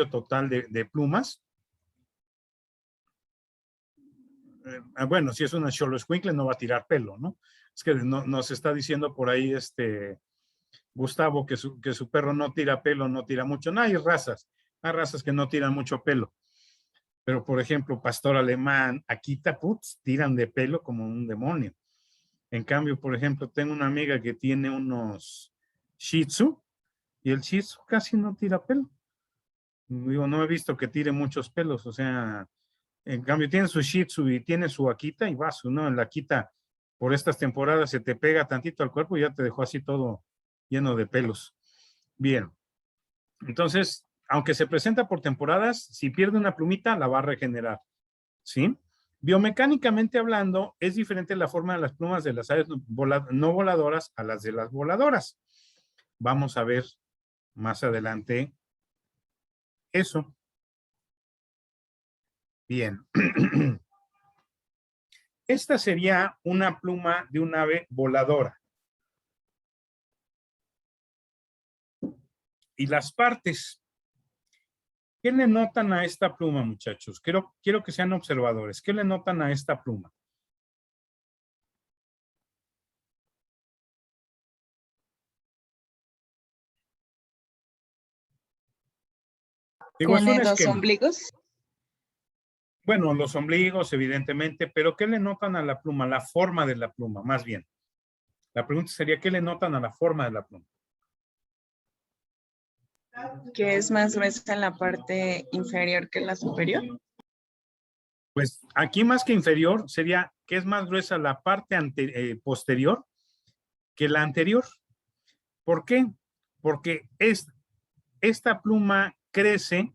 Speaker 1: total de plumas. Bueno, si es una xoloescuincle no va a tirar pelo, ¿no? Es que nos está diciendo por ahí Gustavo que su perro no tira pelo, no tira mucho. No, hay razas que no tiran mucho pelo. Pero, por ejemplo, pastor alemán, Akita, putz, tiran de pelo como un demonio. En cambio, por ejemplo, tengo una amiga que tiene unos Shih Tzu y el Shih Tzu casi no tira pelo. Digo, no he visto que tire muchos pelos, o sea, en cambio tiene su Shih Tzu y tiene su Akita y vas, ¿no? La Akita por estas temporadas se te pega tantito al cuerpo y ya te dejó así todo lleno de pelos. Bien, entonces, aunque se presenta por temporadas, si pierde una plumita, la va a regenerar, ¿sí? Biomecánicamente hablando, es diferente la forma de las plumas de las aves no voladoras a las de las voladoras. Vamos a ver más adelante eso. Bien. Esta sería una pluma de un ave voladora. Y las partes. ¿Qué le notan a esta pluma, muchachos? Quiero que sean observadores. ¿Qué le notan a esta pluma? Digo,
Speaker 3: ¿Tiene dos ombligos?
Speaker 1: Bueno, los ombligos, evidentemente, pero ¿qué le notan a la pluma? La forma de la pluma, más bien. La pregunta sería, ¿qué le notan a la forma de la pluma?
Speaker 3: ¿Que es más gruesa en la parte inferior que la superior?
Speaker 1: Pues aquí más que inferior sería que es más gruesa la parte posterior que la anterior. ¿Por qué? Porque esta pluma crece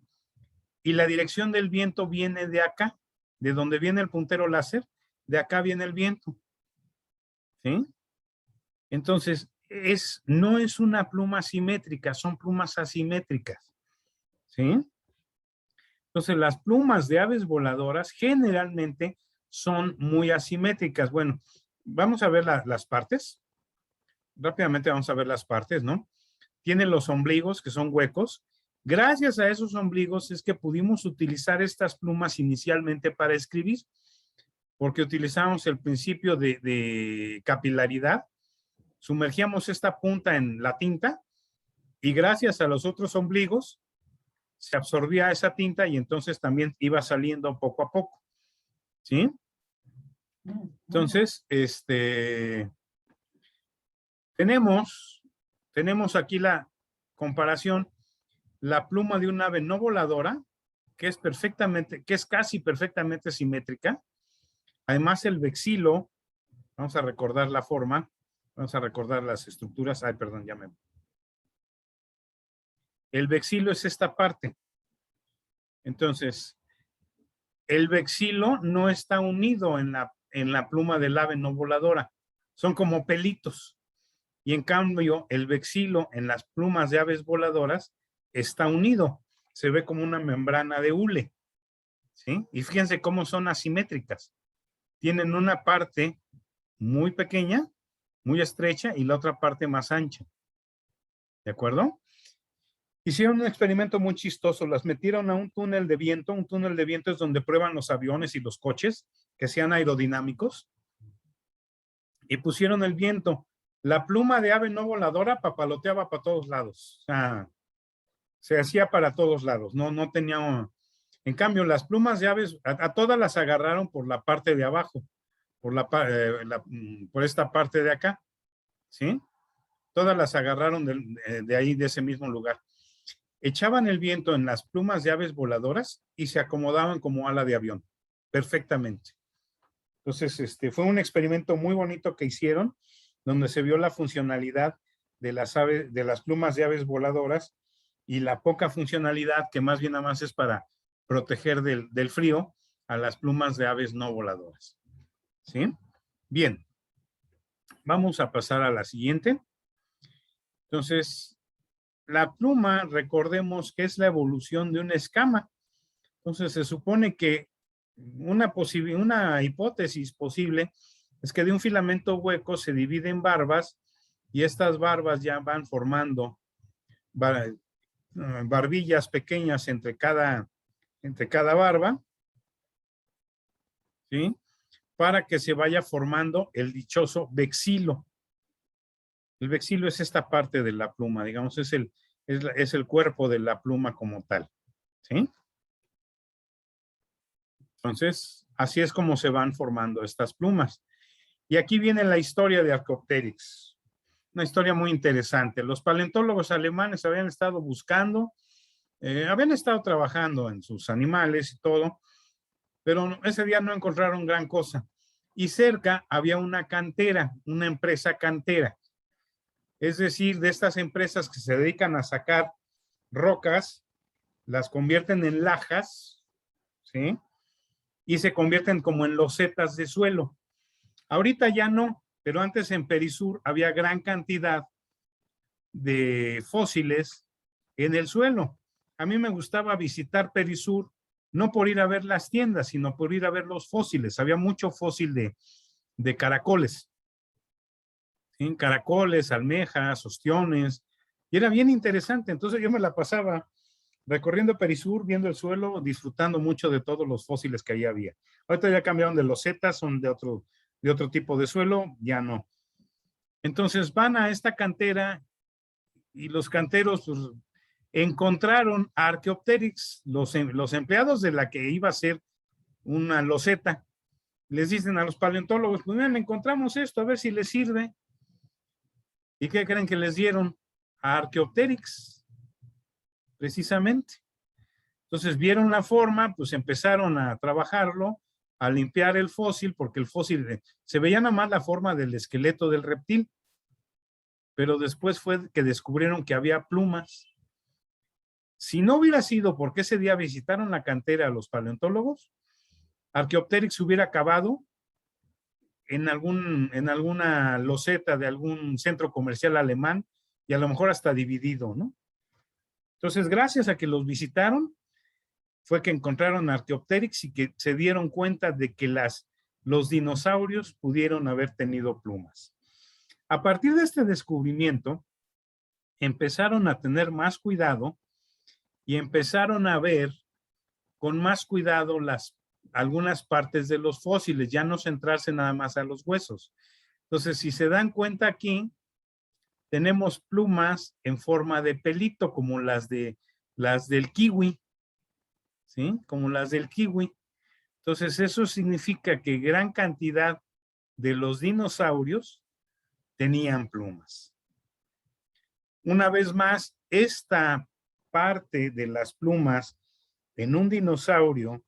Speaker 1: y la dirección del viento viene de acá, de donde viene el puntero láser, de acá viene el viento. ¿Sí? Entonces, no es una pluma simétrica, son plumas asimétricas. ¿Sí? Entonces, las plumas de aves voladoras generalmente son muy asimétricas. Bueno, vamos a ver las partes. Rápidamente vamos a ver las partes, ¿no? Tienen los ombligos, que son huecos. Gracias a esos ombligos es que pudimos utilizar estas plumas inicialmente para escribir, porque utilizamos el principio de capilaridad. Sumergíamos esta punta en la tinta y gracias a los otros ombligos se absorbía esa tinta y entonces también iba saliendo poco a poco. ¿Sí? Entonces, Tenemos aquí la comparación, la pluma de un ave no voladora, que es casi perfectamente simétrica. Además, el vexilo, vamos a recordar la forma, vamos a recordar las estructuras. Ay, perdón, el vexilo es esta parte. Entonces, el vexilo no está unido en la pluma del ave no voladora. Son como pelitos. Y en cambio, el vexilo en las plumas de aves voladoras está unido. Se ve como una membrana de hule. ¿Sí? Y fíjense cómo son asimétricas. Tienen una parte muy pequeña, muy estrecha, y la otra parte más ancha. ¿De acuerdo? Hicieron un experimento muy chistoso. Las metieron a un túnel de viento. Un túnel de viento es donde prueban los aviones y los coches que sean aerodinámicos. Y pusieron el viento. La pluma de ave no voladora papaloteaba para todos lados. O sea, se hacía para todos lados. No tenía... En cambio, las plumas de aves, a todas las agarraron por la parte de abajo, por esta parte de acá, ¿sí? Todas las agarraron de ahí, de ese mismo lugar. Echaban el viento en las plumas de aves voladoras y se acomodaban como ala de avión, perfectamente. Entonces, fue un experimento muy bonito que hicieron, donde se vio la funcionalidad de las plumas de aves voladoras y la poca funcionalidad, que más bien nada más es para proteger del frío, a las plumas de aves no voladoras. ¿Sí? Bien. Vamos a pasar a la siguiente. Entonces, la pluma, recordemos que es la evolución de una escama. Entonces, se supone que una hipótesis posible es que de un filamento hueco se divide en barbas y estas barbas ya van formando barbillas pequeñas entre cada barba, ¿sí? Para que se vaya formando el dichoso vexilo. El vexilo es esta parte de la pluma, digamos, es el cuerpo de la pluma como tal, ¿sí? Entonces, así es como se van formando estas plumas. Y aquí viene la historia de Archaeopteryx. Una historia muy interesante. Los paleontólogos alemanes habían estado buscando, habían estado trabajando en sus animales y todo, pero ese día no encontraron gran cosa. Y cerca había una cantera, una empresa cantera. Es decir, de estas empresas que se dedican a sacar rocas, las convierten en lajas, ¿sí? Y se convierten como en losetas de suelo. Ahorita ya no, pero antes en Perisur había gran cantidad de fósiles en el suelo. A mí me gustaba visitar Perisur, no por ir a ver las tiendas, sino por ir a ver los fósiles. Había mucho fósil de caracoles. ¿Sí? Caracoles, almejas, ostiones, y era bien interesante. Entonces yo me la pasaba recorriendo Perisur, viendo el suelo, disfrutando mucho de todos los fósiles que ahí había. Ahorita ya cambiaron de losetas, son de otro tipo de suelo, ya no. Entonces van a esta cantera y los canteros pues, encontraron a Archaeopteryx, los empleados de la que iba a ser una loseta. Les dicen a los paleontólogos, pues miren, encontramos esto, a ver si les sirve. ¿Y qué creen que les dieron? A Archaeopteryx, precisamente. Entonces vieron la forma, pues empezaron a trabajarlo, a limpiar el fósil, porque el fósil, se veía nada más la forma del esqueleto del reptil, pero después fue que descubrieron que había plumas. Si no hubiera sido porque ese día visitaron la cantera los paleontólogos, Archaeopteryx hubiera acabado en alguna loseta de algún centro comercial alemán y a lo mejor hasta dividido, ¿no? Entonces, gracias a que los visitaron, fue que encontraron Archaeopteryx y que se dieron cuenta de que los dinosaurios pudieron haber tenido plumas. A partir de este descubrimiento, empezaron a tener más cuidado y empezaron a ver con más cuidado algunas partes de los fósiles, ya no centrarse nada más a los huesos. Entonces, si se dan cuenta aquí, tenemos plumas en forma de pelito, como las del kiwi, ¿sí? Como las del kiwi. Entonces, eso significa que gran cantidad de los dinosaurios tenían plumas. Una vez más, esta parte de las plumas en un dinosaurio,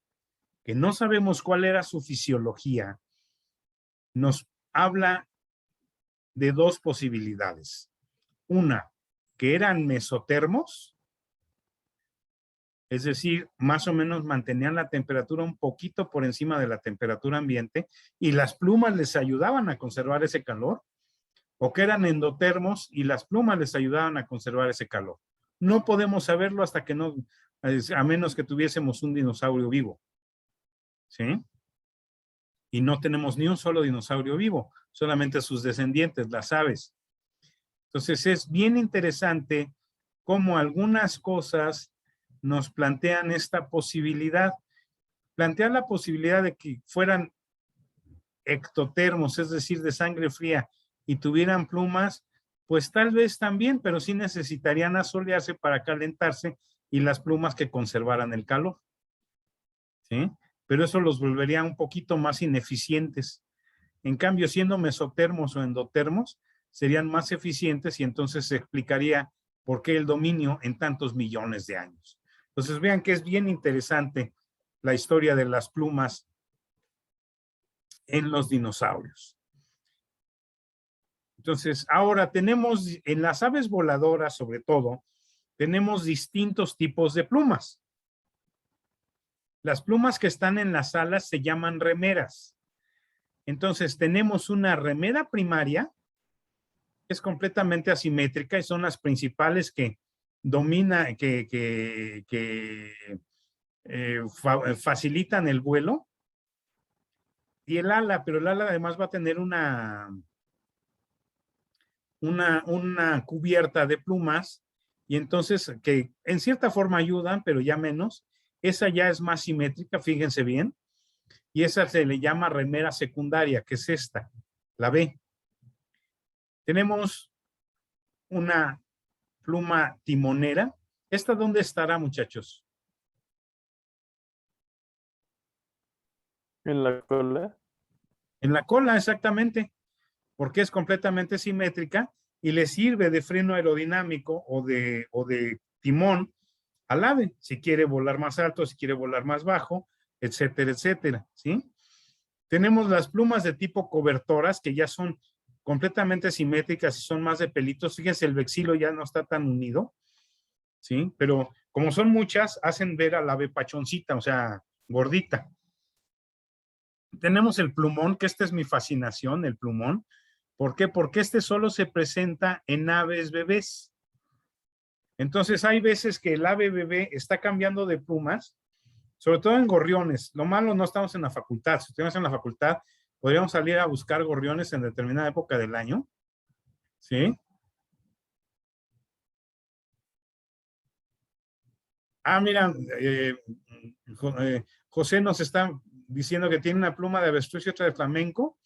Speaker 1: que no sabemos cuál era su fisiología, nos habla de dos posibilidades. Una, que eran mesotermos, es decir, más o menos mantenían la temperatura un poquito por encima de la temperatura ambiente y las plumas les ayudaban a conservar ese calor, o que eran endotermos y las plumas les ayudaban a conservar ese calor. No podemos saberlo hasta que no, a menos que tuviésemos un dinosaurio vivo, ¿sí? Y no tenemos ni un solo dinosaurio vivo, solamente sus descendientes, las aves. Entonces es bien interesante cómo algunas cosas nos plantean esta posibilidad. Plantean la posibilidad de que fueran ectotermos, es decir, de sangre fría, y tuvieran plumas, pues tal vez también, pero sí necesitarían asolearse para calentarse y las plumas que conservaran el calor, ¿sí? Pero eso los volvería un poquito más ineficientes. En cambio, siendo mesotermos o endotermos, serían más eficientes y entonces se explicaría por qué el dominio en tantos millones de años. Entonces vean que es bien interesante la historia de las plumas en los dinosaurios. Entonces, ahora tenemos, en las aves voladoras sobre todo, tenemos distintos tipos de plumas. Las plumas que están en las alas se llaman remeras. Entonces, tenemos una remera primaria, que es completamente asimétrica y son las principales que facilitan el vuelo. Y el ala, pero el ala además va a tener una cubierta de plumas, y entonces que en cierta forma ayudan, pero ya menos. Esa ya es más simétrica, fíjense bien, y esa se le llama remera secundaria, que es esta, la B. Tenemos una pluma timonera. ¿Esta dónde estará, muchachos?
Speaker 2: En la cola.
Speaker 1: En la cola, exactamente, porque es completamente simétrica y le sirve de freno aerodinámico o de timón al ave, si quiere volar más alto, si quiere volar más bajo, etcétera, etcétera, ¿sí? Tenemos las plumas de tipo cobertoras, que ya son completamente simétricas y son más de pelitos. Fíjense, el vexilo ya no está tan unido, ¿sí? Pero como son muchas, hacen ver al ave pachoncita, o sea, gordita. Tenemos el plumón, que esta es mi fascinación, el plumón. ¿Por qué? Porque este solo se presenta en aves bebés. Entonces hay veces que el ave bebé está cambiando de plumas, sobre todo en gorriones. Lo malo, no estamos en la facultad. Si estuviéramos en la facultad, podríamos salir a buscar gorriones en determinada época del año, ¿sí? Ah, mira, José nos está diciendo que tiene una pluma de avestruz y otra de flamenco,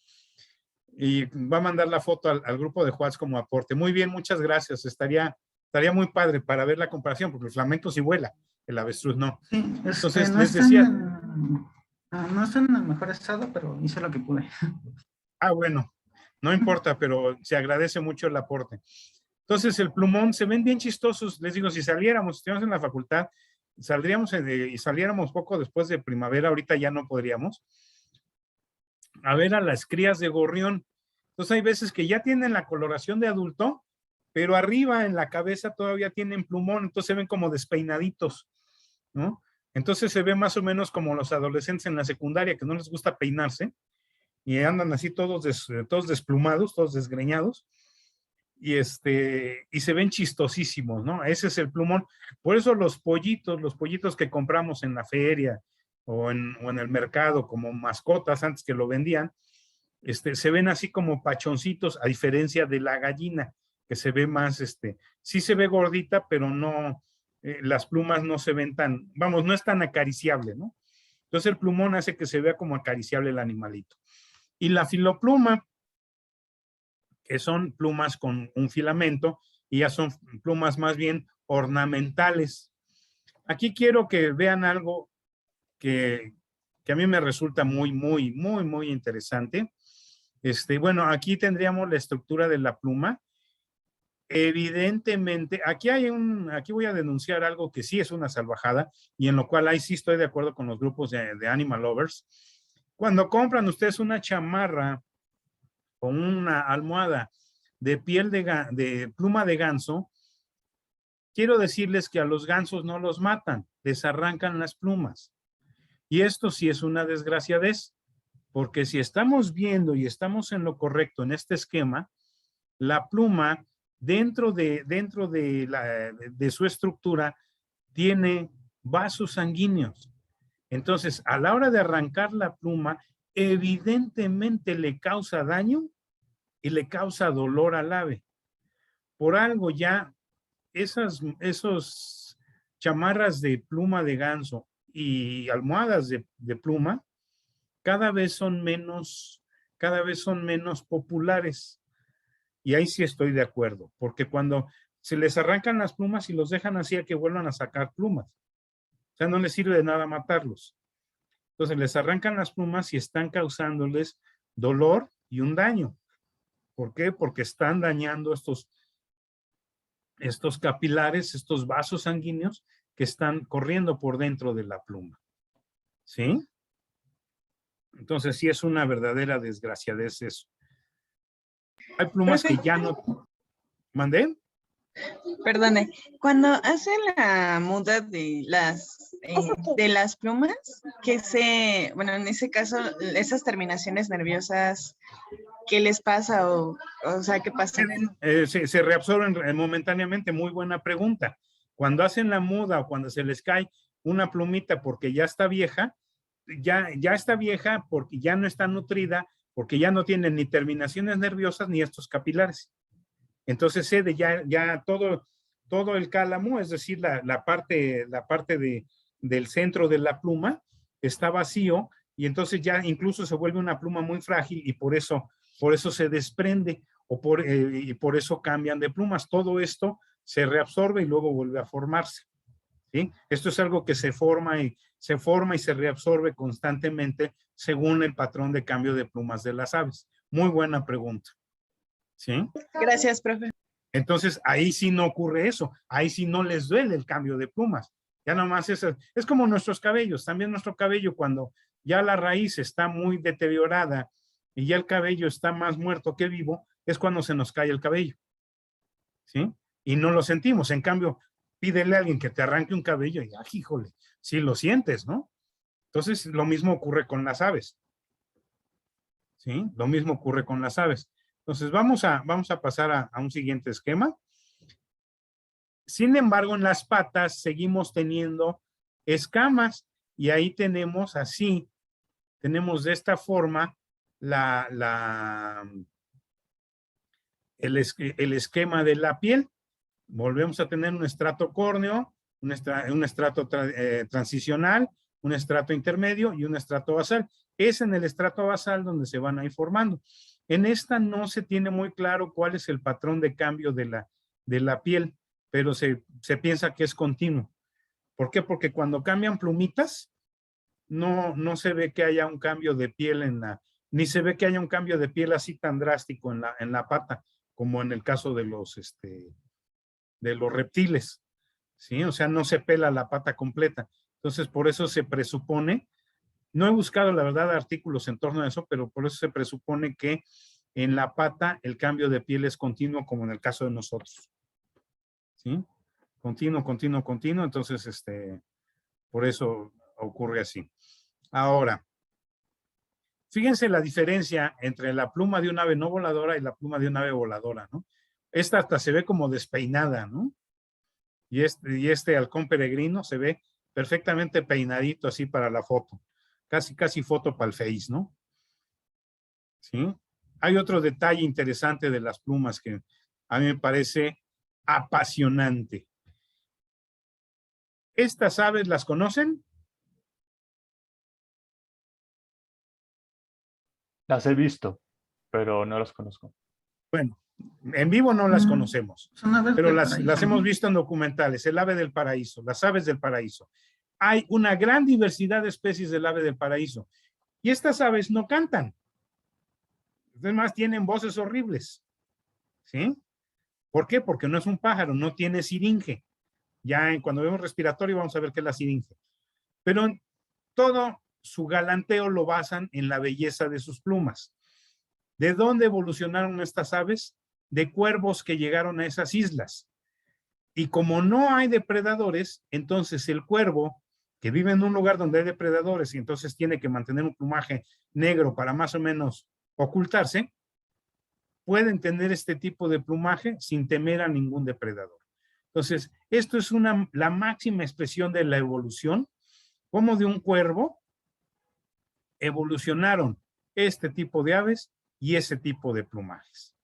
Speaker 1: y va a mandar la foto al grupo de WhatsApp como aporte. Muy bien, muchas gracias. Estaría muy padre para ver la comparación, porque el flamenco sí vuela, el avestruz no.
Speaker 5: Sí,
Speaker 1: Entonces,
Speaker 5: no
Speaker 1: les
Speaker 5: están
Speaker 1: decía...
Speaker 5: no están en el mejor estado, pero hice lo que pude.
Speaker 1: Ah, bueno, no importa, pero se agradece mucho el aporte. Entonces, el plumón, se ven bien chistosos. Les digo, si saliéramos, si estuviéramos en la facultad, saldríamos y saliéramos poco después de primavera, ahorita ya no podríamos, a ver a las crías de gorrión. Entonces, hay veces que ya tienen la coloración de adulto, pero arriba en la cabeza todavía tienen plumón, entonces se ven como despeinaditos, ¿no? Entonces se ve más o menos como los adolescentes en la secundaria, que no les gusta peinarse, y andan así todos desplumados, todos desgreñados, y se ven chistosísimos, ¿no? Ese es el plumón. Por eso los pollitos que compramos en la feria o en el mercado como mascotas antes que lo vendían, se ven así como pachoncitos, a diferencia de la gallina, que se ve más, sí se ve gordita, pero no, las plumas no se ven tan, vamos, no es tan acariciable, ¿no? Entonces el plumón hace que se vea como acariciable el animalito. Y la filopluma, que son plumas con un filamento, y ya son plumas más bien ornamentales. Aquí quiero que vean algo que a mí me resulta muy, muy, muy, muy interesante. Bueno, aquí tendríamos la estructura de la pluma. Evidentemente, aquí voy a denunciar algo que sí es una salvajada y en lo cual ahí sí estoy de acuerdo con los grupos de animal lovers. Cuando compran ustedes una chamarra o una almohada de piel de pluma de ganso, quiero decirles que a los gansos no los matan, les arrancan las plumas. Y esto sí es una desgraciadez, porque si estamos viendo y estamos en lo correcto en este esquema, la pluma dentro de su estructura tiene vasos sanguíneos. Entonces, a la hora de arrancar la pluma, evidentemente le causa daño y le causa dolor al ave. Por algo ya esos chamarras de pluma de ganso y almohadas de pluma cada vez son menos populares. Y ahí sí estoy de acuerdo, porque cuando se les arrancan las plumas y los dejan así a que vuelvan a sacar plumas, o sea, no les sirve de nada matarlos. Entonces les arrancan las plumas y están causándoles dolor y un daño. ¿Por qué? Porque están dañando estos capilares, estos vasos sanguíneos que están corriendo por dentro de la pluma. ¿Sí? Entonces sí es una verdadera desgraciadez eso. Hay plumas que ya no... ¿Mandé?
Speaker 3: Perdone, cuando hacen la muda de las plumas, bueno, en ese caso, esas terminaciones nerviosas, ¿qué les pasa o sea, qué pasa?
Speaker 1: Se reabsorben momentáneamente, muy buena pregunta. Cuando hacen la muda o cuando se les cae una plumita porque ya está vieja, ya está vieja porque ya no está nutrida, porque ya no tiene ni terminaciones nerviosas ni estos capilares. Entonces cede ya todo el cálamo, es decir, la parte del centro de la pluma está vacío y entonces ya incluso se vuelve una pluma muy frágil y por eso se desprende y por eso cambian de plumas. Todo esto se reabsorbe y luego vuelve a formarse. ¿Sí? Esto es algo que se forma y se reabsorbe constantemente según el patrón de cambio de plumas de las aves. Muy buena pregunta. ¿Sí?
Speaker 3: Gracias, profe.
Speaker 1: Entonces, ahí sí no ocurre eso. Ahí sí no les duele el cambio de plumas. Ya nomás es como nuestros cabellos. También nuestro cabello, cuando ya la raíz está muy deteriorada y ya el cabello está más muerto que vivo, es cuando se nos cae el cabello. ¿Sí? Y no lo sentimos. En cambio, pídele a alguien que te arranque un cabello y, híjole, sí lo sientes, ¿no? Entonces, lo mismo ocurre con las aves. ¿Sí? Lo mismo ocurre con las aves. Entonces, vamos a pasar a un siguiente esquema. Sin embargo, en las patas seguimos teniendo escamas y ahí tenemos así, tenemos de esta forma el esquema de la piel. Volvemos a tener un estrato córneo, un estrato transicional, un estrato intermedio y un estrato basal. Es en el estrato basal donde se van a ir formando. En esta no se tiene muy claro cuál es el patrón de cambio de la piel, pero se piensa que es continuo. ¿Por qué? Porque cuando cambian plumitas, no se ve que haya un cambio de piel ni se ve que haya un cambio de piel así tan drástico en la pata, como en el caso de los reptiles. ¿Sí? O sea, no se pela la pata completa. Entonces, por eso se presupone, no he buscado la verdad artículos en torno a eso, pero por eso se presupone que en la pata el cambio de piel es continuo, como en el caso de nosotros. ¿Sí? Continuo. Entonces, por eso ocurre así. Ahora, fíjense la diferencia entre la pluma de un ave no voladora y la pluma de un ave voladora, ¿no? Esta hasta se ve como despeinada, ¿no? Y este halcón peregrino se ve perfectamente peinadito así para la foto. Casi foto para el Face, ¿no? ¿Sí? Hay otro detalle interesante de las plumas que a mí me parece apasionante. ¿Estas aves las conocen?
Speaker 2: Las he visto, pero no las conozco.
Speaker 1: Bueno, en vivo no las conocemos,
Speaker 5: Son aves
Speaker 1: pero
Speaker 5: del
Speaker 1: las
Speaker 5: paraíso,
Speaker 1: hemos
Speaker 5: ¿no?
Speaker 1: visto en documentales, el ave del paraíso, las aves del paraíso. Hay una gran diversidad de especies del ave del paraíso y estas aves no cantan. Además, tienen voces horribles. ¿Sí? ¿Por qué? Porque no es un pájaro, no tiene siringe. Cuando vemos respiratorio vamos a ver qué es la siringe. Pero todo su galanteo lo basan en la belleza de sus plumas. ¿De dónde evolucionaron estas aves? De cuervos que llegaron a esas islas. Y como no hay depredadores, entonces el cuervo, que vive en un lugar donde hay depredadores y entonces tiene que mantener un plumaje negro para más o menos ocultarse, pueden tener este tipo de plumaje sin temer a ningún depredador. Entonces, esto es la máxima expresión de la evolución, como de un cuervo evolucionaron este tipo de aves y ese tipo de plumajes.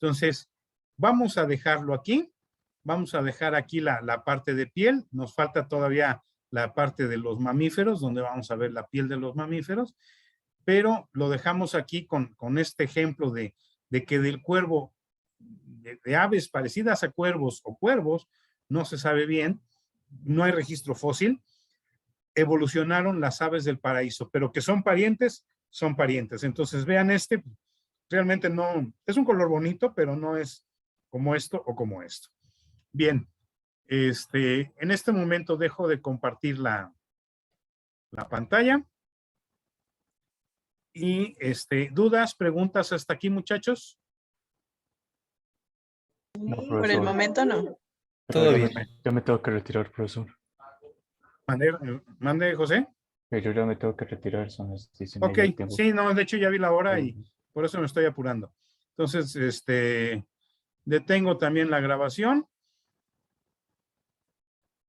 Speaker 1: Entonces, vamos a dejarlo aquí. Vamos a dejar aquí la parte de piel. Nos falta todavía la parte de los mamíferos, donde vamos a ver la piel de los mamíferos, pero lo dejamos aquí con este ejemplo de que del cuervo, de aves parecidas a cuervos o cuervos, no se sabe bien, no hay registro fósil, evolucionaron las aves del paraíso, pero que son parientes, son parientes. Entonces vean realmente no, es un color bonito, pero no es como esto o como esto. Bien, en este momento dejo de compartir la pantalla. Y dudas, preguntas hasta aquí, muchachos.
Speaker 2: No,
Speaker 3: Por el
Speaker 2: profesor.
Speaker 3: momento no.
Speaker 2: Pero
Speaker 4: Todo
Speaker 2: ya
Speaker 4: bien.
Speaker 2: ya me tengo que retirar, profesor.
Speaker 1: Mande, José.
Speaker 2: Yo ya me tengo que retirar, son las 10:30.
Speaker 1: Ok,
Speaker 2: tengo-
Speaker 1: sí, no, de hecho ya vi la hora y
Speaker 2: tengo-
Speaker 1: por eso me estoy apurando. Entonces, detengo también la grabación